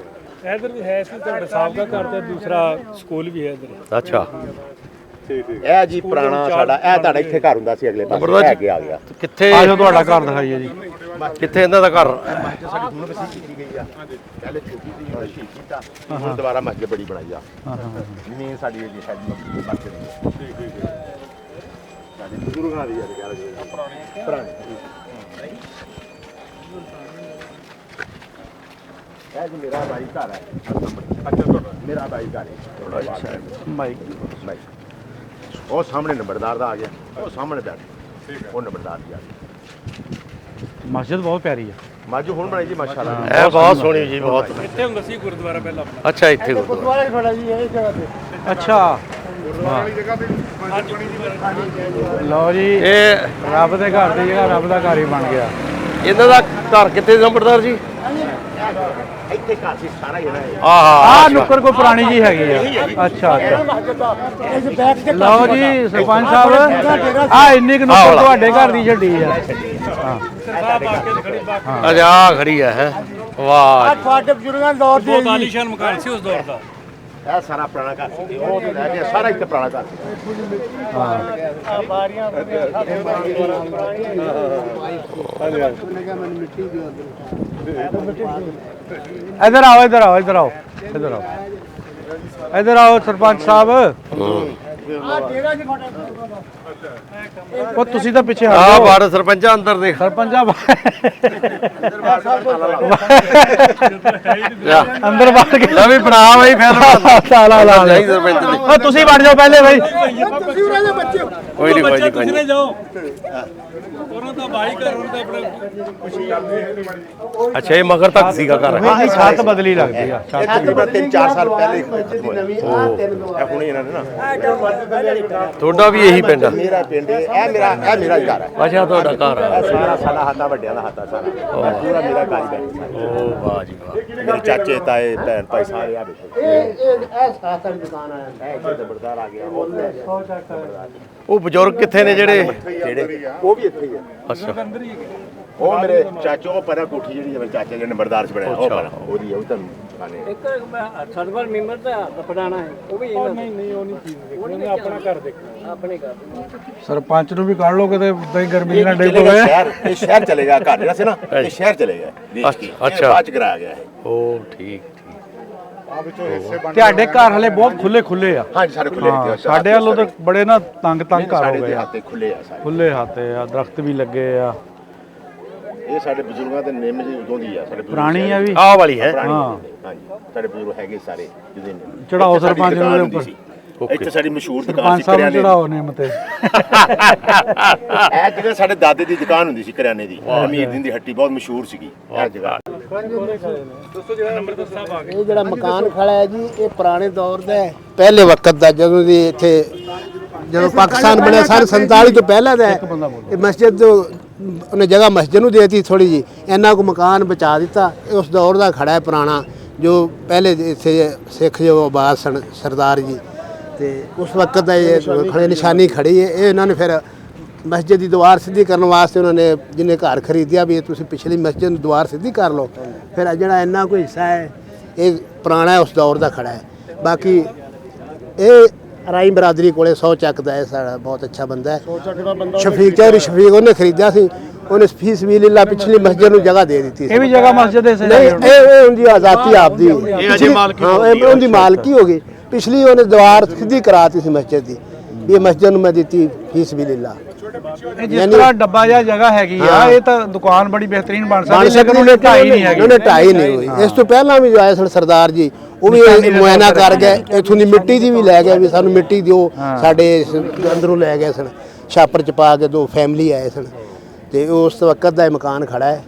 K: ਇਧਰ ਵੀ ਹੈ ਸੀ ਤੁਹਾਡੇ ਸਾਹਿਬ ਦਾ ਘਰ ਤੇ ਦੂਸਰਾ ਸਕੂਲ ਵੀ ਹੈ ਇਧਰ
D: ਅੱਛਾ
H: ਇਹ ਜੀ ਪੁਰਾਣਾ ਸਾਡਾ ਇਹ ਤੁਹਾਡਾ ਇੱਥੇ ਘਰ ਹੁੰਦਾ ਸੀ ਅਗਲੇ ਪਾਸੇ ਹੈ ਅੱਗੇ ਆ ਗਿਆ
D: ਕਿੱਥੇ
F: ਆਜੋ ਤੁਹਾਡਾ ਘਰ ਦਿਖਾਈਏ ਜੀ।
D: ਕਿੱਥੇ ਇਹਨਾਂ ਦਾ ਘਰ?
H: ਸਾਡੀ ਹੁਣ ਵਸੀਅਤ ਕੀਤੀ ਗਈ ਆ ਪਹਿਲੇ ਛੋਟੀ ਸੀ ਹੁਣ ਸ਼ਹੀਦ ਕੀਤਾ ਹੁਣ ਦੁਬਾਰਾ ਮਸਜਿਦ ਬੜੀ ਬਣਾਈ ਆ ਜ਼ਮੀਨ ਸਾਡੀ ਜੀ ਸਾਡੀ ਮਸਜਿਦ ਦੀ ਠੀਕ ਸਾਡੇ ਬਜ਼ੁਰਗਾਂ ਦੀ ਯਾਰ ਪੁਰਾਣੀ ਇਹ ਜੀ ਮੇਰਾ ਬਾਈ ਘਰ ਹੈ ਮੇਰਾ ਬਾਈ ਘਰ ਹੈ ਅੱਛਾ
F: ਮਾਈਕ
H: ਉਹ ਸਾਹਮਣੇ ਨੰਬਰਦਾਰ ਦਾ ਆ ਗਿਆ ਉਹ ਸਾਹਮਣੇ ਬੈਠ ਉਹ ਨੰਬਰਦਾਰ ਦੀ ਆ ਗਿਆ
F: ਮਸਜਿਦ ਬਹੁਤ ਪਿਆਰੀ ਹੈ।
H: ਮਾਜੂ ਹੁਣ ਬਣਾਈ ਜੀ ਮਾਸ਼ਾਅੱਲਾ
D: ਇਹ ਬਹੁਤ ਸੋਹਣੀ ਜੀ ਬਹੁਤ।
F: ਕਿੱਥੇ ਹੁੰਦਾ ਸੀ ਗੁਰਦੁਆਰਾ ਪਹਿਲਾਂ?
D: ਅੱਛਾ ਇੱਥੇ ਗੁਰਦੁਆਰਾ
B: ਥੋੜਾ ਜੀ ਇਹ ਜਗ੍ਹਾ ਤੇ।
F: ਅੱਛਾ ਲਓ ਜੀ,
D: ਇਹ
F: ਰੱਬ ਦੇ ਘਰ ਦੀ ਜਗ੍ਹਾ ਰੱਬ ਦਾ ਘਰ ਹੀ ਬਣ ਗਿਆ।
D: ਇਹਨਾਂ ਦਾ ਘਰ ਕਿੱਥੇ ਨੰਬਰਦਾਰ ਜੀ?
H: ਇੱਥੇ ਘਰ ਸੀ ਸਾਰਾ ਜਿਹੜਾ ਹੈ
F: ਆਹ ਨੁੱਕਰ ਕੋਈ ਪੁਰਾਣੀ ਜੀ ਹੈਗੀ ਆ। ਅੱਛਾ ਲਓ ਜੀ ਸਰਪੰਚ ਸਾਹਿਬ, ਆ ਇੰਨੀ ਕੁ ਨੁੱਕਰ ਤੁਹਾਡੇ ਘਰ ਦੀ ਛੱਡੀ ਆ।
D: ਅਜਾ ਖੜੀ ਹੈ ਵਾਹ।
B: ਤੁਹਾਡੇ ਬਜ਼ੁਰਗਾਂ ਦੇ ਦੌਰ ਦੀ
F: ਬਹੁਤ ਆਲੀਸ਼ਾਨ ਮਕਾਨ ਸੀ ਉਸ ਦੌਰ ਦਾ।
H: ਇਹ ਸਾਰਾ ਪੁਰਾਣਾ ਘਰ ਸੀ ਉਹ ਲੈ ਕੇ ਸਾਰਾ ਇੱਥੇ ਪੁਰਾਣਾ ਘਰ ਸੀ
F: ਇੱਧਰ ਆਓ ਇੱਧਰ ਆਓ ਇੱਧਰ ਆਓ ਇੱਧਰ ਆਓ ਇੱਧਰ ਆਓ ਸਰਪੰਚ ਸਾਹਿਬ। ਉਹ ਤੁਸੀਂ ਤਾਂ ਪਿੱਛੇ
D: ਆ
F: ਹਟ ਜਾਓ।
D: ਬਾੜ ਸਰਪੰਚਾ ਅੰਦਰ ਦੇਖ।
F: ਸਰਪੰਚਾ
D: ਜਾ
F: ਅੰਦਰ ਵੜ ਕੇ
D: ਲੈ ਵੀ ਬਣਾ ਬਈ ਫਿਰ
F: ਤਾਲਾ ਲਾ ਲੈ।
D: ਨਹੀਂ ਸਰਪੰਚ ਨੇ
F: ਉਹ ਤੁਸੀਂ ਵੜ ਜਾਓ ਪਹਿਲੇ ਬਈ।
D: ਕੋਈ ਨਹੀਂ ਕੋਈ ਨਹੀਂ ਕੋਈ ਨਹੀਂ।
F: ਜਾਓ ਉਹਨਾਂ ਦਾ ਭਾਈ ਘਰ ਉਹਨਾਂ ਦਾ ਆਪਣਾ
D: ਅੱਛਾ ਇਹ ਮਗਰ ਤੱਕ ਸੀਗਾ ਘਰ।
F: ਨਹੀਂ ਛੱਤ ਬਦਲੀ ਲੱਗਦੀ ਆ।
H: ਇਹ ਤਕਰੀਬਨ 3-4 ਸਾਲ ਪਹਿਲੇ ਖਤਮ ਹੋਇਆ ਇਹ ਹੁਣੇ ਇਹਨਾਂ ਨੇ ਨਾ
D: ਤੁਹਾਡਾ ਵੀ ਇਹੀ ਪਿੰਡ ਆ?
H: ਮੇਰਾ ਪਿੰਡ ਇਹ ਮੇਰਾ ਘਰ ਹੈ।
D: ਅੱਛਾ ਤੁਹਾਡਾ ਘਰ ਆ।
H: ਇਹ ਸਾਰਾ ਸਾਡਾ ਹਾਤਾ ਵੱਡਿਆਂ ਦਾ ਹਾਤਾ ਸਾਰਾ ਪੂਰਾ ਮੇਰਾ ਘਰ ਹੈ।
D: ਓ ਵਾਹ ਜੀ ਵਾਹ।
H: ਮੇਰੇ ਚਾਚੇ ਤਾਏ ਭੈਣ ਭਾਈ ਸਾਰੇ ਆ ਬੈਠੇ ਇਹ ਸਾਥ ਵਾਲੀ ਦੁਕਾਨ ਆ ਇਹ ਜ਼ਬਰਦਾਰ ਆ ਗਿਆ
D: ਉਹ ਬਜ਼ੁਰਗ ਕਿੱਥੇ ਨੇ ਜਿਹੜੇ
H: ਉਹ ਵੀ ਇੱਥੇ ਹੀ ਆ
D: ਅੱਛਾ
H: ਉਹ ਮੇਰੇ ਚਾਚੋ ਉਹ ਪਰਾ ਕੋਠੀ ਜਿਹੜੀ ਮੇਰੇ ਚਾਚੇ ਜਿਹੜੇ ਨੰਬਰਦਾਰ ਚ ਬਣਿਆ ਉਹ ਪਰਾ ਉਹਦੀ ਉਹ ਤਾਂ ਦੁਕਾਨੇ
K: ਇੱਕ ਸਰਵਰ ਮੈਂਬਰ ਦਾ ਪੜਾਣਾ ਹੈ ਉਹ ਵੀ ਨਹੀਂ ਉਹ ਨਹੀਂ ਚੀਜ਼ ਉਹਨੇ ਆਪਣਾ ਘਰ ਦੇਖਣਾ ਆਪਣੇ ਘਰ।
F: ਸਰਪੰਚ ਨੂੰ ਵੀ ਕੱਢ ਲਓ ਕਿਤੇ ਉਦਾਂ ਹੀ ਗਰਮੀ ਨਾਲ ਡਿੱਗ
H: ਚਲੇ ਗਿਆ
F: ਪਵੇ।
H: ਇਹ ਸ਼ਹਿਰ ਚਲੇ ਗਿਆ ਘਰ ਜਿਹੜਾ ਸੀ ਨਾ ਇਹ ਸ਼ਹਿਰ ਚਲੇ ਗਿਆ
D: ਅੱਛਾ
H: ਬਾਅਦ ਚ ਕਰਾਇਆ ਗਿਆ ਹੈ
D: ਓ ਠੀਕ
F: ਤੁਹਾਡੇ ਘਰ ਹਲੇ ਬਹੁਤ ਖੁੱਲੇ ਖੁੱਲੇ ਆ।
H: ਹਾਂਜੀ ਸਾਡੇ ਖੁੱਲੇ
F: ਸਾਡੇ ਵੱਲੋਂ ਤਾਂ ਬੜੇ ਨਾ ਤੰਗ ਘਰ ਹੋ ਗਏ ਆ।
H: ਹੱਥੇ ਖੁੱਲੇ ਆ ਸਾਰੇ
F: ਖੁੱਲੇ ਹੱਥੇ ਆ, ਦਰਖਤ ਵੀ ਲੱਗੇ ਆ।
H: ਇਹ ਸਾਡੇ ਬਜ਼ੁਰਗਾਂ ਦੇ ਨਿੰਮ ਜੀ ਉਦੋਂ ਦੀ ਆ ਸਾਡੇ
F: ਪੁਰਾਣੀ ਆ ਵੀ
D: ਆਹ ਵਾਲੀ ਹੈ।
F: ਹਾਂ
H: ਹਾਂਜੀ ਸਾਡੇ ਬਜ਼ੁਰਗ ਹੈਗੇ ਸਾਰੇ ਜਿਹਦੇ
F: ਚੜਾਓ ਸਰਪੰਚ ਨੂੰ ਉੱਪਰ।
H: ਇੱਥੇ ਸਾਡੀ ਮਸ਼ਹੂਰ ਦੁਕਾਨ
F: ਸਰਪੰਚ
H: ਸੀ
F: ਸਾਹਿਬ ਨੂੰ
H: ਕਰਿਆਨੇ
F: ਚੜਾਓ ਨਿੰਮ ਤੇ।
H: ਇਹ ਜਿਹੜੇ ਸਾਡੇ ਦਾਦੇ ਦੀ ਦੁਕਾਨ ਹੁੰਦੀ ਸੀ ਕਰਿਆਨੇ ਦੀ ਅਮੀਰ ਦਿਨ ਦੀ ਹੱਟੀ ਬਹੁਤ ਮਸ਼ਹੂਰ ਸੀਗੀ ਇਹ ਜਗ੍ਹਾ।
K: ਇਹ ਜਿਹੜਾ ਮਕਾਨ ਖੜਾ ਹੈ ਜੀ ਇਹ ਪੁਰਾਣੇ ਦੌਰ ਦਾ ਹੈ, ਪਹਿਲੇ ਵਕਤ ਦਾ ਜਦੋਂ ਦੀ ਇੱਥੇ ਜਦੋਂ ਪਾਕਿਸਤਾਨ ਬਣਿਆ ਸਨ 47 ਤੋਂ ਪਹਿਲਾਂ ਦਾ ਹੈ। ਇਹ ਮਸਜਿਦ ਉਹਨੇ ਜਗ੍ਹਾ ਮਸਜਿਦ ਨੂੰ ਦੇਤੀ ਥੋੜੀ ਜੀ ਇਹਨਾਂ ਕੋ ਮਕਾਨ ਬਚਾ ਦਿੱਤਾ। ਇਹ ਉਸ ਦੌਰ ਦਾ ਖੜਾ ਹੈ ਪੁਰਾਣਾ ਜੋ ਪਹਿਲੇ ਇੱਥੇ ਸਿੱਖ ਜੋ ਆਬਾਦ ਸਨ ਸਰਦਾਰ ਜੀ ਤੇ ਉਸ ਵਕਤ ਦਾ ਇਹ ਖੜੇ ਨਿਸ਼ਾਨੀ ਖੜੀ ਹੈ। ਇਹ ਇਹਨਾਂ ਨੇ ਫਿਰ ਮਸਜਿਦ ਦੀ ਦੀਵਾਰ ਸਿੱਧੀ ਕਰਨ ਵਾਸਤੇ ਉਹਨਾਂ ਨੇ ਜਿਹਨੇ ਘਰ ਖਰੀਦਿਆ ਵੀ ਤੁਸੀਂ ਪਿਛਲੀ ਮਸਜਿਦ ਨੂੰ ਦੀਵਾਰ ਸਿੱਧੀ ਕਰ ਲਓ। ਫਿਰ ਜਿਹੜਾ ਇੰਨਾ ਕੋਈ ਹਿੱਸਾ ਹੈ ਇਹ ਪੁਰਾਣਾ ਹੈ ਉਸ ਦੌਰ ਦਾ ਖੜਾ ਹੈ। ਬਾਕੀ ਇਹ ਰਾਈ ਬਰਾਦਰੀ ਕੋਲੇ 100 ਚੱਕ ਦਾ ਹੈ ਸਾਡਾ ਬਹੁਤ ਅੱਛਾ ਬੰਦਾ ਹੈ ਸ਼ਫੀਕ ਚੌਧਰੀ ਸ਼ਫੀਕ ਉਹਨੇ ਖਰੀਦਿਆ ਸੀ ਉਹਨੇ ਫੀਸ ਵੀ ਲੀਲਾ ਪਿਛਲੀ ਮਸਜਿਦ ਨੂੰ ਜਗ੍ਹਾ ਦੇ ਦਿੱਤੀ ਸੀ।
F: ਇਹ ਵੀ ਜਗ੍ਹਾ ਮਸਜਿਦ ਦੇ
K: ਨਹੀਂ ਇਹ ਉਹਦੀ ਆਜ਼ਾਦੀ ਆਪਦੀ
D: ਇਹ ਅਜੇ ਮਾਲਕੀ
K: ਹਾਂ ਇਹ ਉਹਦੀ ਮਾਲਕੀ ਹੋ ਗਈ। ਪਿਛਲੀ ਉਹਨੇ ਦੀਵਾਰ ਸਿੱਧੀ ਕਰਾਤੀ ਸੀ ਮਸਜਿਦ ਦੀ ਇਹ ਮਸਜਿਦ ਨੂੰ ਮੈਂ ਦਿੱਤੀ ਫੀਸ ਵੀ ਲੀਲਾ।
F: ਇਹ ਜਿਸ ਤਰ੍ਹਾਂ ਡੱਬਾ ਜਿਹਾ ਜਗ੍ਹਾ ਹੈਗੀ ਆ ਇਹ ਤਾਂ ਦੁਕਾਨ ਬੜੀ ਬਿਹਤਰੀਨ ਬਣ ਸਕਦੀ ਲੇਕਿਨ ਉਹਨੇ ਢਾਈ ਨਹੀਂ ਹੈਗੀ।
K: ਉਹਨੇ ਢਾਈ ਨਹੀਂ ਹੋਈ। ਇਸ ਤੋਂ ਪਹਿਲਾਂ ਵੀ ਜੋ ਆਏ ਸਨ ਸਰਦਾਰ ਜੀ ਉਹ ਵੀ ਮੁਆਇਨਾ ਕਰ ਗਏ ਇਥੋਂ ਦੀ ਮਿੱਟੀ ਦੀ ਵੀ ਲੈ ਗਏ ਵੀ ਸਾਨੂੰ ਮਿੱਟੀ ਦਿਓ ਸਾਡੇ ਅੰਦਰੋਂ ਲੈ ਗਏ ਸਨ ਛਾਪਰ ਚ ਪਾ ਕੇ 2 ਫੈਮਿਲੀ ਆਏ ਸਨ ਤੇ ਉਸ ਵਕਤ ਦਾ ਇਹ ਮਕਾਨ ਖੜਾ ਹੈ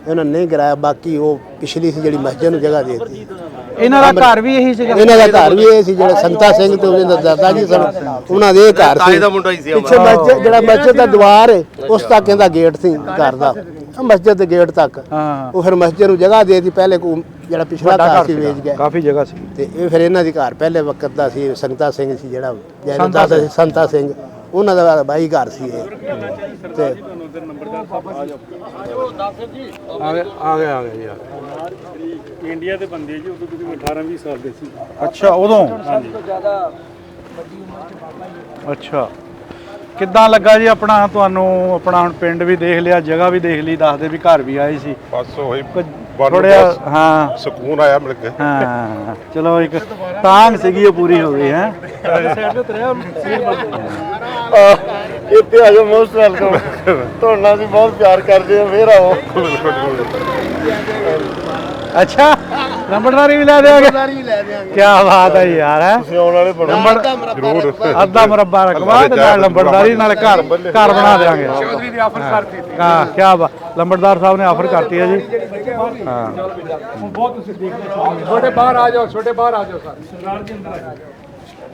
K: ਇਹਨਾਂ ਨੇ ਨਹੀਂ ਕਰਾਇਆ। ਬਾਕੀ ਉਹ ਪਿਛਲੀ ਸੀ ਜਿਹੜੀ ਮਸਜਿਦ ਨੂੰ ਜਗ੍ਹਾ ਦੇ ਦਿੱਤੀ।
F: ਇਹਨਾਂ ਦਾ ਘਰ ਵੀ ਇਹੀ ਸੀਗਾ।
K: ਇਹਨਾਂ ਦਾ ਘਰ ਵੀ ਇਹ ਸੀ ਜਿਹੜੇ ਸੰਤਾ ਸਿੰਘ ਤੇ ਉਹਦੇ ਦਾਦਾ ਜੀ ਸਨ ਉਹਨਾਂ ਦੇ ਘਰ ਸੀ ਪਿੱਛੇ ਮਸਜਿਦ ਜਿਹੜਾ ਮਸਜਿਦ ਦਾ ਦੀਵਾਰ ਹੈ ਉਸ ਤੱਕ ਇਹਦਾ ਗੇਟ ਸੀ ਘਰ ਦਾ ਮਸਜਿਦ ਦੇ ਗੇਟ ਤੱਕ। ਉਹ ਫਿਰ ਮਸਜਿਦ ਨੂੰ ਜਗ੍ਹਾ ਦੇ ਦਿੱਤੀ ਪਹਿਲੇ ਜਿਹੜਾ ਪਿਛਲਾ ਘਰ ਸੀ ਵੇਚ ਗਿਆ
F: ਕਾਫੀ ਜਗ੍ਹਾ ਸੀ
K: ਤੇ ਇਹ ਫਿਰ ਇਹਨਾਂ ਦੀ ਘਰ ਪਹਿਲੇ ਵਕਤ ਦਾ ਸੀ ਸੰਤਾ ਸਿੰਘ ਸੀ ਜਿਹੜਾ ਸੰਤਾ ਸਿੰਘ ਉਹਨਾਂ ਦਾ ਬਾਈ ਘਰ ਸੀ ਇਹ ਤੇ
F: ਆ ਗਿਆ ਜੀ
L: ਇੰਡੀਆ ਦੇ ਬੰਦੇ ਜੀ ਉਦੋਂ ਤੁਸੀਂ 18-20 ਸਾਲ ਦੇ ਸੀ।
F: ਅੱਛਾ ਉਦੋਂ ਅੱਛਾ, ਕਿੱਦਾਂ ਲੱਗਾ ਜੀ ਆਪਣਾ ਤੁਹਾਨੂੰ? ਆਪਣਾ ਹੁਣ ਪਿੰਡ ਵੀ ਦੇਖ ਲਿਆ, ਜਗ੍ਹਾ ਵੀ ਦੇਖ ਲਈ, ਦੱਸਦੇ ਵੀ ਘਰ ਵੀ ਆਏ ਸੀ
C: ਬਸ ਉਹੀ
F: ਥੋੜ੍ਹਾ ਹਾਂ
C: ਸਕੂਨ ਆਇਆ ਮਿਲ ਕੇ।
F: ਹਾਂ ਚਲੋ ਇੱਕ ਤਾਂਘ ਸੀਗੀ ਉਹ ਪੂਰੀ ਹੋ ਗਈ ਹੈ।
H: ਇੱਥੇ ਆ ਜਾਓ ਮੋਸਟਰਲ ਤੋਂ ਤੁਹਾਡਾ ਅਸੀਂ ਬਹੁਤ ਪਿਆਰ ਕਰਦੇ ਆ, ਫੇਰ ਆਓ।
F: ਅੱਛਾ, ਲੰਬੜਦਾਰੀ ਵੀ ਲੈ ਦੇਵਾਂਗੇ।
K: ਵੀ ਲੈ ਦਿਆਂਗੇ।
F: ਕੀ ਬਾਤ ਹੈ ਯਾਰ, ਹੈ
H: ਤੁਸੀਂ ਆਉਣ ਵਾਲੇ ਬਣੋ
C: ਜ਼ਰੂਰ
F: ਅੱਧਾ ਮੁਰੱਬਾ ਰਕਬਾ ਤੇ ਨਾਲ ਲੰਬੜਦਾਰੀ ਨਾਲ ਘਰ ਬਣਾ ਦੇਵਾਂਗੇ।
E: ਚੌਧਰੀ ਦੀ ਆਫਰ ਕਰਤੀ
F: ਹਾਂ ਕੀ ਬਾਤ, ਲੰਬੜਦਾਰ ਸਾਹਿਬ ਨੇ ਆਫਰ ਕਰਤੀ ਹੈ ਜੀ। ਹਾਂ
E: ਬਹੁਤ ਤੁਸੀਂ ਦੇਖ ਲਿਆ, ਛੋਟੇ ਬਾਹਰ ਆ ਜਾਓ, ਛੋਟੇ ਬਾਹਰ ਆ ਜਾਓ ਸਰ।